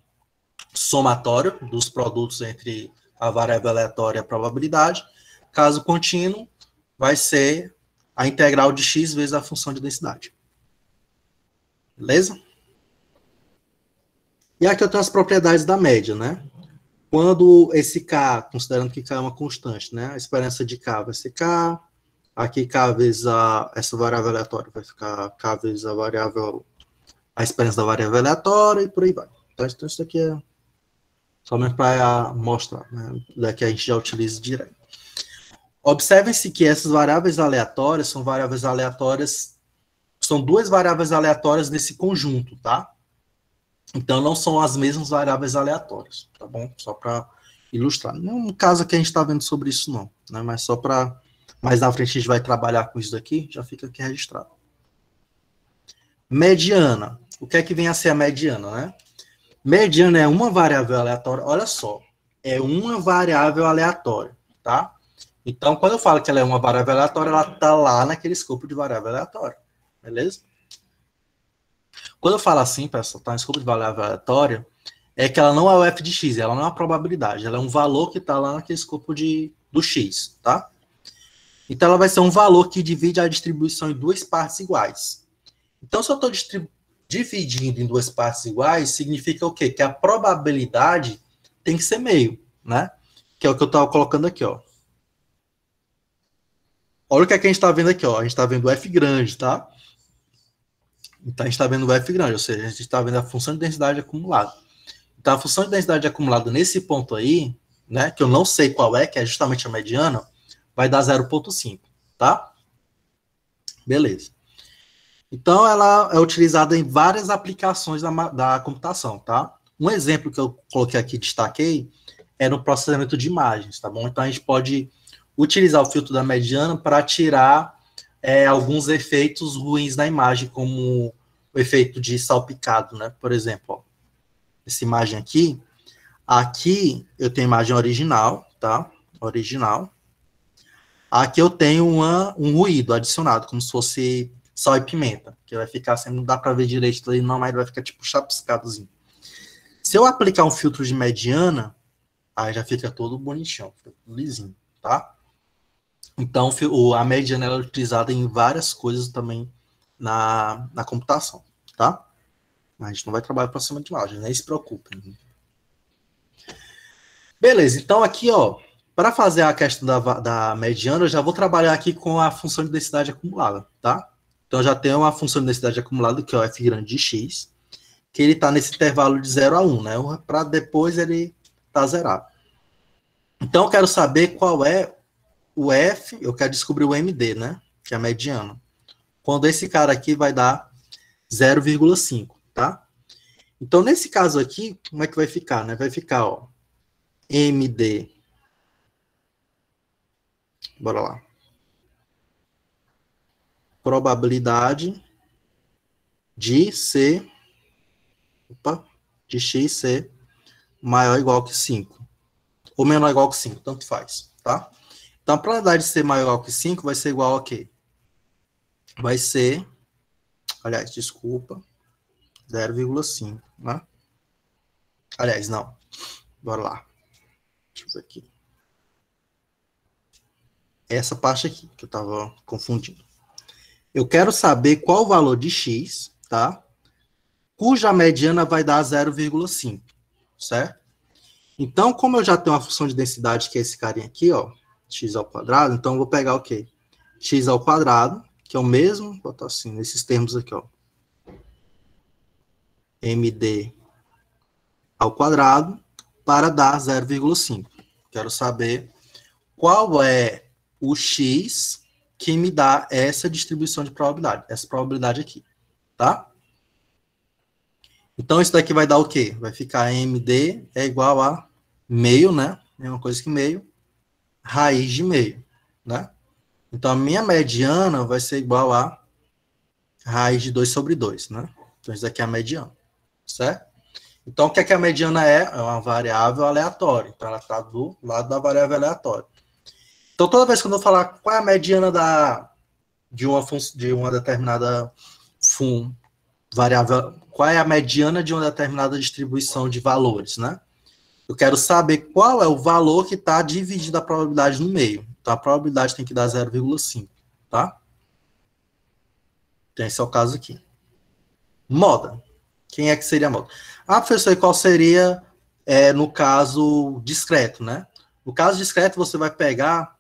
somatório dos produtos entre a variável aleatória e a probabilidade. Caso contínuo, vai ser a integral de x vezes a função de densidade. Beleza? E aqui eu tenho as propriedades da média, né? Quando esse K, considerando que K é uma constante, né? A esperança de K vai ser K, aqui K vezes essa variável aleatória vai ficar K vezes a esperança da variável aleatória e por aí vai. Então isso aqui é somente para mostrar, né? Daqui a gente já utiliza direto. Observem-se que essas variáveis aleatórias são duas variáveis aleatórias nesse conjunto, tá? Então, não são as mesmas variáveis aleatórias, tá bom? Só para ilustrar. Não é um caso que a gente está vendo sobre isso, não, né? Mas só para... Mais na frente a gente vai trabalhar com isso daqui, já fica aqui registrado. Mediana. O que é que vem a ser a mediana, né? Mediana é uma variável aleatória, olha só, é uma variável aleatória, tá? Então, quando eu falo que ela é uma variável aleatória, ela está lá naquele escopo de variável aleatória, beleza? Quando eu falo assim, pessoal, tá no escopo de variável aleatória, é que ela não é o f de x, ela não é uma probabilidade, ela é um valor que está lá naquele escopo do x, tá? Então, ela vai ser um valor que divide a distribuição em duas partes iguais. Então, se eu estou dividindo em duas partes iguais, significa o quê? Que a probabilidade tem que ser meio, né? Que é o que eu estava colocando aqui, ó. Olha o que, é que a gente está vendo aqui, ó. A gente está vendo o f grande, tá? Então, a gente está vendo o f grande, ou seja, a gente está vendo a função de densidade acumulada. Então, a função de densidade acumulada nesse ponto aí, né, que eu não sei qual é, que é justamente a mediana, vai dar 0,5, tá? Beleza. Então, ela é utilizada em várias aplicações da computação, tá? Um exemplo que eu coloquei aqui, destaquei, é no processamento de imagens, tá bom? Então, a gente pode utilizar o filtro da mediana para tirar alguns efeitos ruins na imagem, como o efeito de salpicado, né? Por exemplo, ó, essa imagem aqui eu tenho a imagem original, tá? Original. Aqui eu tenho um ruído adicionado, como se fosse sal e pimenta, que vai ficar assim, não dá para ver direito ali, não, mas vai ficar tipo chapiscadozinho. Se eu aplicar um filtro de mediana, aí já fica todo bonitinho, fica tudo lisinho, tá? Então, a mediana é utilizada em várias coisas também na computação, tá? Mas a gente não vai trabalhar para cima de imagem, nem se preocupem. Beleza, então aqui, ó, para fazer a questão da mediana, eu já vou trabalhar aqui com a função de densidade acumulada, tá? Então, já tenho uma função de densidade acumulada, que é o f grande de x, que ele está nesse intervalo de 0 a 1, né? Para depois ele tá zerado. Então, eu quero saber qual é o f, eu quero descobrir o md, né? Que é a mediana. Quando esse cara aqui vai dar 0,5, tá? Então, nesse caso aqui, como é que vai ficar, né? Vai ficar, ó, md... Bora lá. Probabilidade de C, de x ser maior ou igual que 5. Ou menor ou igual que 5, tanto faz, tá? Então, a probabilidade de ser maior ou igual que 5 vai ser igual a quê? Vai ser, aliás, desculpa, 0,5, né? Aliás, não. Bora lá. Deixa eu ver aqui. Essa parte aqui, que eu tava confundindo. Eu quero saber qual o valor de x, tá? Cuja mediana vai dar 0,5, certo? Então, como eu já tenho uma função de densidade, que é esse carinha aqui, ó, x ao quadrado, então eu vou pegar o quê? X ao quadrado, que é o mesmo, vou botar assim, nesses termos aqui, ó. MD ao quadrado, para dar 0,5. Quero saber qual é o x que me dá essa distribuição de probabilidade, essa probabilidade aqui, tá? Então, isso daqui vai dar o quê? Vai ficar MD é igual a meio, né? Mesma coisa que meio, raiz de meio, né? Então, a minha mediana vai ser igual a raiz de 2 sobre 2, né? Então, isso daqui é a mediana, certo? Então, o que é que a mediana é? É uma variável aleatória. Então, ela está do lado da variável aleatória. Então, toda vez que eu vou falar qual é a mediana de uma determinada variável, qual é a mediana de uma determinada distribuição de valores, né? Eu quero saber qual é o valor que está dividindo a probabilidade no meio. Então, a probabilidade tem que dar 0,5, tá? Então, esse é o caso aqui. Moda. Quem é que seria a moda? Ah, professor, e qual seria no caso discreto, né? No caso discreto, você vai pegar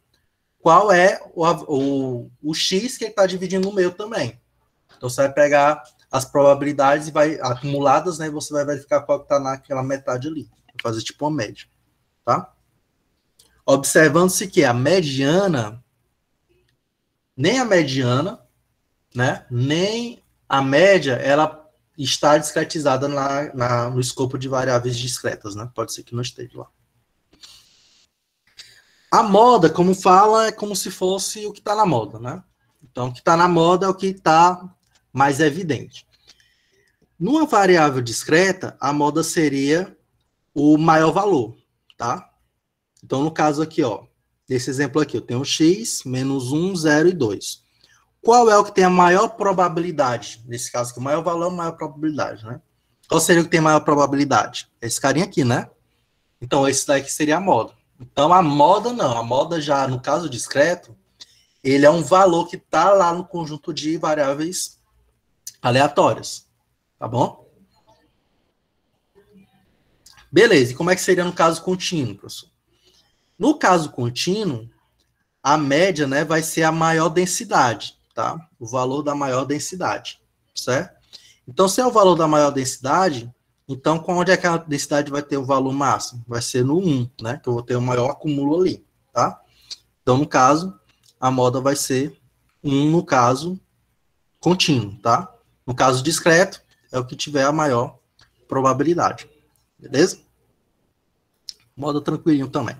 qual é o X que ele está dividindo no meio também. Então, você vai pegar as probabilidades e vai acumuladas, né? E você vai verificar qual que está naquela metade ali. Vai fazer tipo uma média, tá? Observando-se que a mediana, nem a mediana, né? Nem a média, ela está discretizada no escopo de variáveis discretas, né? Pode ser que não esteja lá. A moda, como fala, é como se fosse o que está na moda, né? Então, o que está na moda é o que está mais evidente. Numa variável discreta, a moda seria o maior valor, tá? Então, no caso aqui, ó, nesse exemplo aqui, eu tenho x, menos 1, 0 e 2. Qual é o que tem a maior probabilidade? Nesse caso aqui, o maior valor, a maior probabilidade, né? Qual seria o que tem a maior probabilidade? Esse carinha aqui, né? Então, esse daqui seria a moda. Então, a moda não. A moda já, no caso discreto, ele é um valor que está lá no conjunto de variáveis aleatórias. Tá bom? Beleza. E como é que seria no caso contínuo, professor? No caso contínuo, a média, né, vai ser a maior densidade, tá? O valor da maior densidade, certo? Então, se é o valor da maior densidade, então, onde é que a densidade vai ter o valor máximo? Vai ser no 1, né? Que eu vou ter o maior acúmulo ali, tá? Então, no caso, a moda vai ser 1 no caso contínuo, tá? No caso discreto, é o que tiver a maior probabilidade. Beleza? Moda tranquilinho também.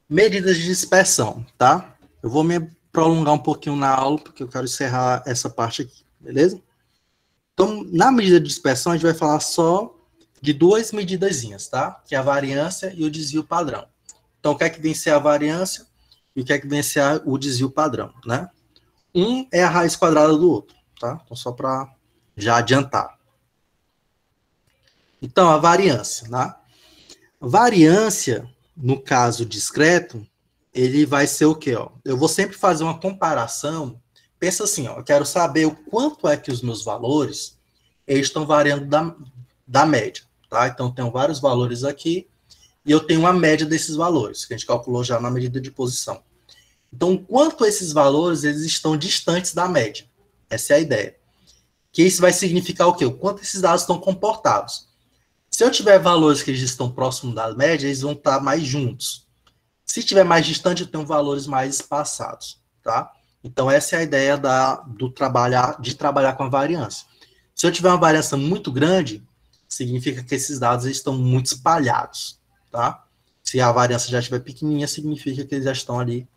Medidas de dispersão, tá? Eu vou me prolongar um pouquinho na aula, porque eu quero encerrar essa parte aqui, beleza? Então, na medida de dispersão, a gente vai falar só de duas medidazinhas, tá? Que é a variância e o desvio padrão. Então, o que é que vem ser a variância e o que é que vem ser o desvio padrão, né? Um é a raiz quadrada do outro, tá? Então, só para já adiantar. Então, a variância, né? Variância, no caso discreto, ele vai ser o quê? Ó? Eu vou sempre fazer uma comparação. Pensa assim, ó, eu quero saber o quanto é que os meus valores eles estão variando da média, tá? Então, tenho vários valores aqui e eu tenho uma média desses valores, que a gente calculou já na medida de posição. Então, quanto esses valores eles estão distantes da média? Essa é a ideia. Que isso vai significar o quê? O quanto esses dados estão comportados. Se eu tiver valores que eles estão próximos da média, eles vão estar mais juntos. Se tiver mais distante, eu tenho valores mais espaçados, tá? Então, essa é a ideia de trabalhar com a variância. Se eu tiver uma variância muito grande, significa que esses dados estão muito espalhados, tá? Se a variância já estiver pequenininha, significa que eles já estão ali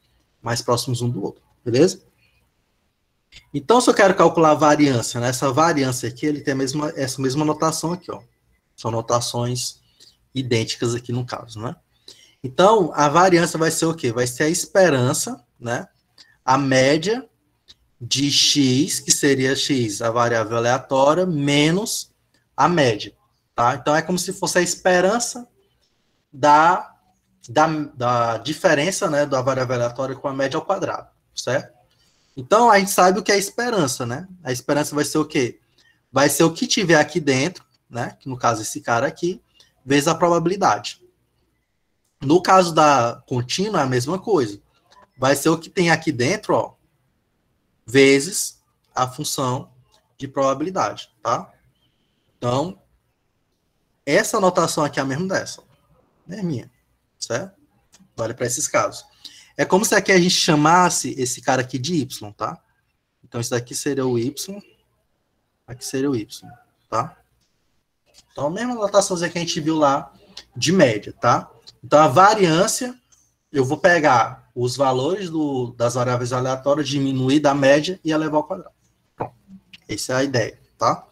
mais próximos um do outro, beleza? Então, se eu quero calcular a variância, né, essa variância aqui, ele tem essa mesma notação aqui, ó. São notações idênticas aqui no caso, né? Então, a variância vai ser o quê? Vai ser a esperança, né? A média de x, que seria x, a variável aleatória, menos a média, tá? Então, é como se fosse a esperança da diferença, né, da variável aleatória com a média ao quadrado, certo? Então, a gente sabe o que é a esperança, né? A esperança vai ser o quê? Vai ser o que tiver aqui dentro, né? Que no caso esse cara aqui, vezes a probabilidade. No caso da contínua, é a mesma coisa. Vai ser o que tem aqui dentro, ó, vezes a função de probabilidade, tá? Então, essa notação aqui é a mesma dessa. É minha, certo? Vale para esses casos. É como se aqui a gente chamasse esse cara aqui de y, tá? Então, isso daqui seria o y, aqui seria o y, tá? Então, a mesma notaçãozinha que a gente viu lá de média, tá? Então, a variância, eu vou pegar os valores das variáveis aleatórias, diminuir da média e elevar ao quadrado. Pronto. Essa é a ideia, tá?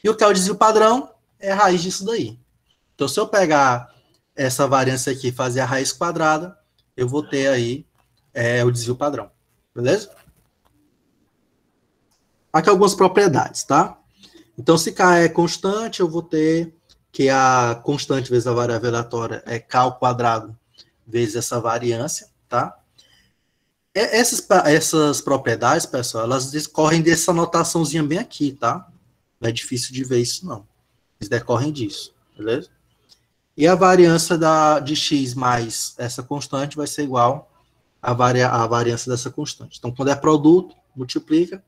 E o que é o desvio padrão? É a raiz disso daí. Então, se eu pegar essa variância aqui e fazer a raiz quadrada, eu vou ter aí o desvio padrão. Beleza? Aqui algumas propriedades, tá? Então, se K é constante, eu vou ter que a constante vezes a variável aleatória é K ao quadrado vezes essa variância, tá? Essas propriedades, pessoal, elas decorrem dessa notaçãozinha bem aqui, tá? Não é difícil de ver isso, não. Eles decorrem disso, beleza? E a variância de x mais essa constante vai ser igual à variância dessa constante. Então, quando é produto, multiplica.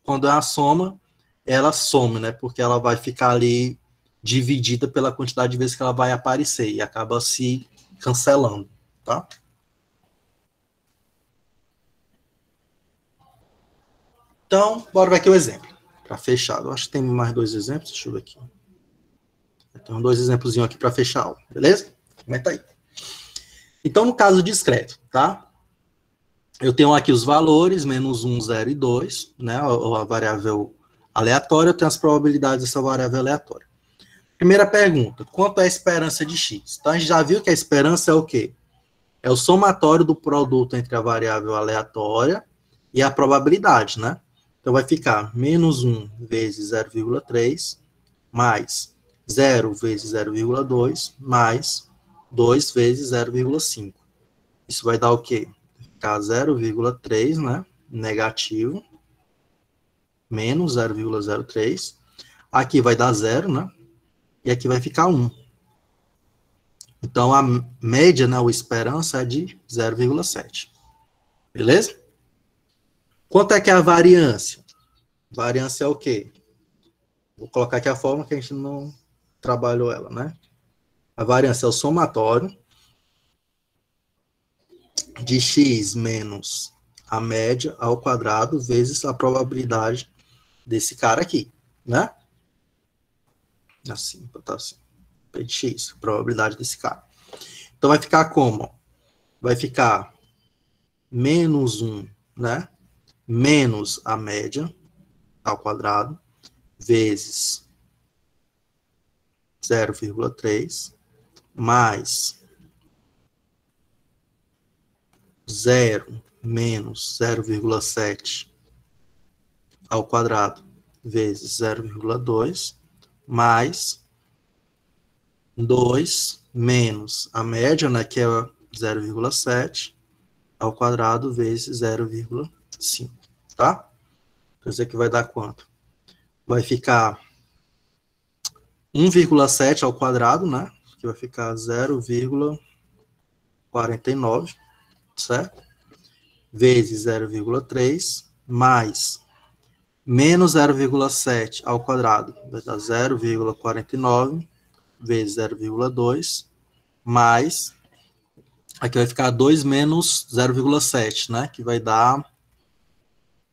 Quando é a soma, ela some, né? Porque ela vai ficar ali dividida pela quantidade de vezes que ela vai aparecer e acaba se cancelando, tá? Então, bora ver aqui o exemplo. Para fechar, eu acho que tem mais 2 exemplos. Deixa eu ver aqui. Tem 2 exemplos aqui para fechar a aula, beleza? Comenta aí. Então, no caso discreto, tá? Eu tenho aqui os valores, menos 1, 0 e 2, né? A variável aleatória, eu tenho as probabilidades dessa variável aleatória. Primeira pergunta, quanto é a esperança de x? Então, a gente já viu que a esperança é o quê? É o somatório do produto entre a variável aleatória e a probabilidade, né? Então, vai ficar menos 1 vezes 0,3, mais 0 vezes 0,2, mais 2 vezes 0,5. Isso vai dar o quê? Vai ficar 0,3, né? Negativo, menos 0,03. Aqui vai dar 0, né? E aqui vai ficar 1. Então, a média, né, ou esperança é de 0,7. Beleza? Quanto é que é a variância? Variância é o quê? Vou colocar aqui a forma que a gente não trabalhou ela, né? A variância é o somatório de x menos a média ao quadrado vezes a probabilidade desse cara aqui, né? Assim, botar assim. P de x, probabilidade desse cara. Então, vai ficar como? Vai ficar menos 1, né? Menos a média ao quadrado, vezes 0,3, mais 0 menos 0,7 ao quadrado, vezes 0,2, mais 2 menos a média, né, que é 0,7, ao quadrado, vezes 0,5, tá? Então, isso aqui vai dar quanto? Vai ficar 1,7 ao quadrado, né? Que vai ficar 0,49, certo? Vezes 0,3, mais menos 0,7 ao quadrado, vai dar 0,49, vezes 0,2, mais, aqui vai ficar 2 menos 0,7, né? Que vai dar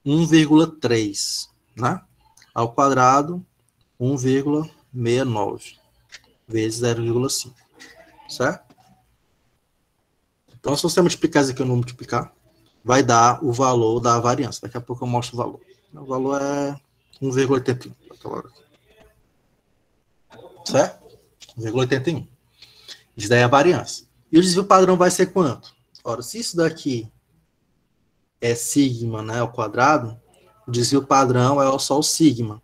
1,3, né? Ao quadrado, 1,69, vezes 0,5, certo? Então, se você multiplicar isso aqui, eu não multiplicar, vai dar o valor da variância. Daqui a pouco eu mostro o valor. O valor é 1,81. Certo? 1,81. Isso daí é a variância. E o desvio padrão vai ser quanto? Ora, se isso daqui é sigma, né, ao quadrado, o desvio padrão é só o sigma.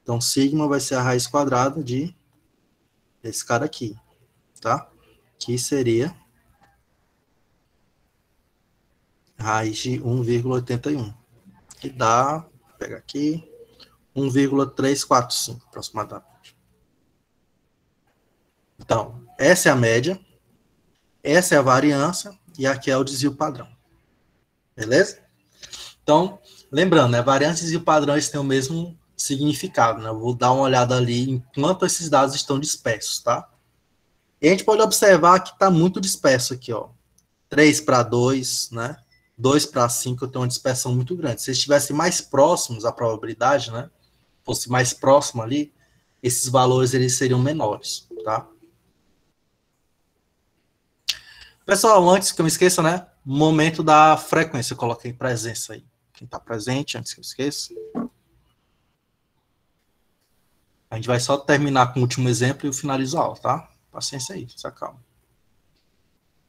Então, sigma vai ser a raiz quadrada de esse cara aqui, tá? Que seria raiz de 1,81. Que dá, vou pegar aqui, 1,345 aproximadamente. Então, essa é a média, essa é a variância e aqui é o desvio padrão. Beleza? Então, lembrando, né, variância e desvio padrão eles têm o mesmo significado, né? Eu vou dar uma olhada ali enquanto esses dados estão dispersos, tá? E a gente pode observar que está muito disperso aqui, ó. 3 para 2, né? 2 para 5, eu tenho uma dispersão muito grande. Se eles estivessem mais próximos, a probabilidade, né? Fosse mais próximo ali, esses valores eles seriam menores, tá? Pessoal, antes que eu me esqueça, né? Momento da frequência, eu coloquei presença aí. Quem está presente, antes que eu esqueça. A gente vai só terminar com o último exemplo e eu finalizo a aula, tá? Paciência aí, se acalma.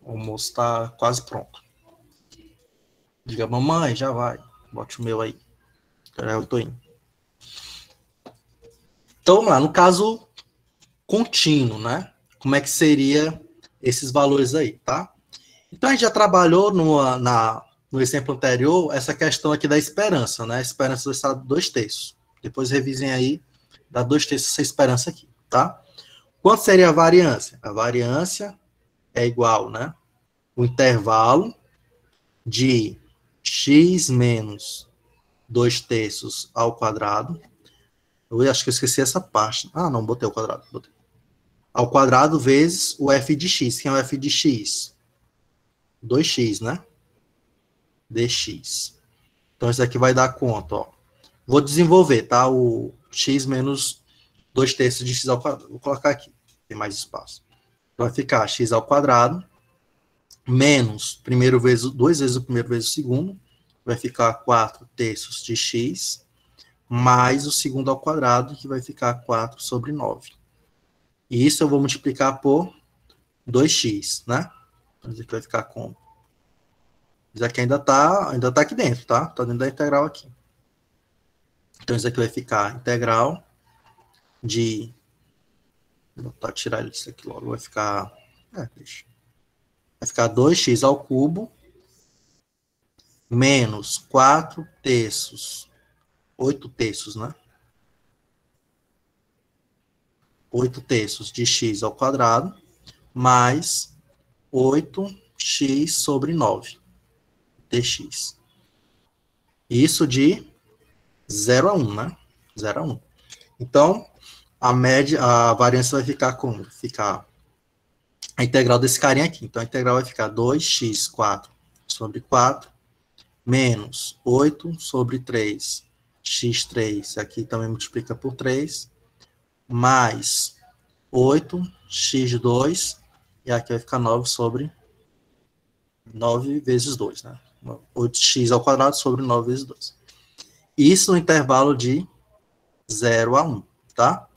O almoço está quase pronto. Diga, mamãe, já vai. Bote o meu aí. Eu tô indo. Então, vamos lá. No caso contínuo, né? Como é que seria esses valores aí, tá? Então, a gente já trabalhou no exemplo anterior essa questão aqui da esperança, né? A esperança do estado 2/3. Depois revisem aí Dá 2/3 essa esperança aqui, tá? Quanto seria a variância? A variância é igual, né? O intervalo de x menos 2/3 ao quadrado. Eu acho que eu esqueci essa parte. Ah, não, botei o quadrado. Botei. Ao quadrado vezes o f de x. Quem é o f de x? 2x, né? Dx. Então, isso aqui vai dar quanto, ó? Vou desenvolver, tá? O x menos 2/3 de x ao quadrado. Vou colocar aqui, tem mais espaço. Então, vai ficar x ao quadrado menos duas vezes o primeiro vezes o segundo. Vai ficar 4/3 de x mais o segundo ao quadrado, que vai ficar 4 sobre 9. E isso eu vou multiplicar por 2x, né? Então, isso aqui vai ficar como? Isso aqui ainda tá aqui dentro, tá? Tá dentro da integral aqui. Então, isso aqui vai ficar integral de... Vou tirar isso aqui logo. Vai ficar... deixa. Vai ficar 2x ao cubo menos 4/3. 8/3, né? 8/3 de x ao quadrado mais 8x sobre 9 dx. Isso de 0 a 1, né? 0 a 1. Então, a variância vai ficar como? Ficar a integral desse carinha aqui. Então, a integral vai ficar 2x4 sobre 4 menos 8 sobre 3 x3, aqui também multiplica por 3, mais 8x2, e aqui vai ficar 9 sobre 9 vezes 2, né? 8x ao quadrado sobre 9 vezes 2. Isso no intervalo de 0 a 1, tá?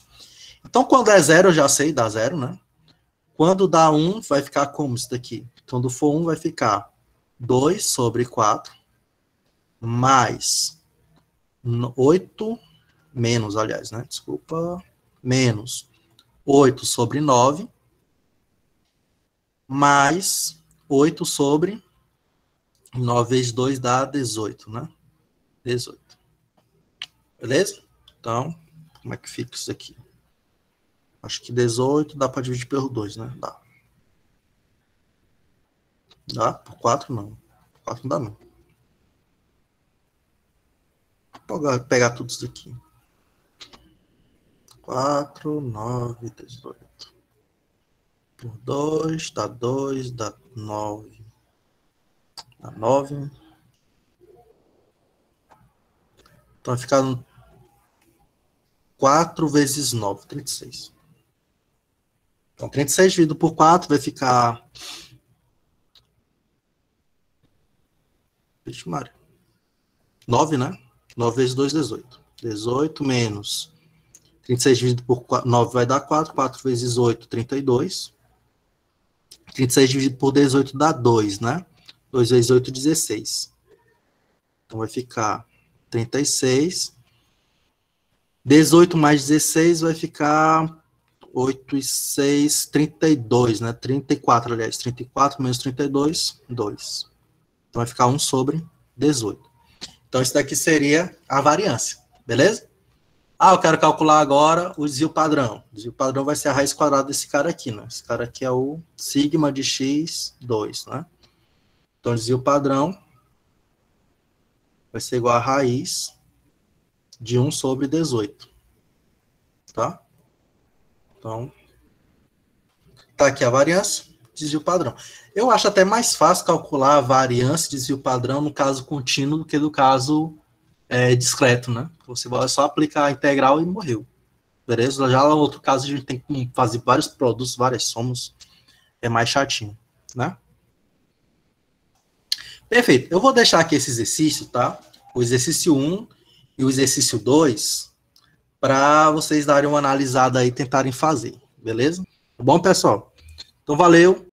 Então, quando é 0, eu já sei, dá 0, né? Quando dá 1, vai ficar como isso daqui? Quando for 1, vai ficar 2 sobre 4, mais 8, menos, aliás, né? Desculpa, menos 8 sobre 9, mais 8 sobre 9 vezes 2 dá 18, né? 18. Beleza? Então, como é que fica isso aqui? Acho que 18 dá para dividir pelo 2, né? Dá. Dá? Por 4 não. Por 4 não dá não. Vou pegar tudo isso aqui. 4, 9, 18. Por 2, dá 2, dá 9. Dá 9. Então vai ficar 4 vezes 9, 36. Então 36 dividido por 4 vai ficar... Vixe, Mário. 9, né? 9 vezes 2, 18. 18 menos 36 dividido por 9 vai dar 4. 4 vezes 8, 32. 36 dividido por 18 dá 2, né? 2 vezes 8, 16. Então vai ficar 36. 18 mais 16 vai ficar 8 e 6, 32, né? 34, aliás. 34 menos 32, 2. Então vai ficar 1 sobre 18. Então, isso daqui seria a variância, beleza? Ah, eu quero calcular agora o desvio padrão. O desvio padrão vai ser a raiz quadrada desse cara aqui, né? Esse cara aqui é o sigma de x2, né? Então, o desvio padrão vai ser igual a raiz de 1 sobre 18. Tá? Então, tá aqui a variância, desvio padrão. Eu acho até mais fácil calcular a variância de desvio padrão no caso contínuo do que no caso discreto, né? Você vai só aplicar a integral e morreu. Beleza? Já no outro caso a gente tem que fazer vários produtos, várias somas. É mais chatinho, né? Perfeito. Eu vou deixar aqui esse exercício, tá? O exercício 1 e o exercício 2 para vocês darem uma analisada aí e tentarem fazer. Beleza? Tá bom, pessoal? Então, valeu.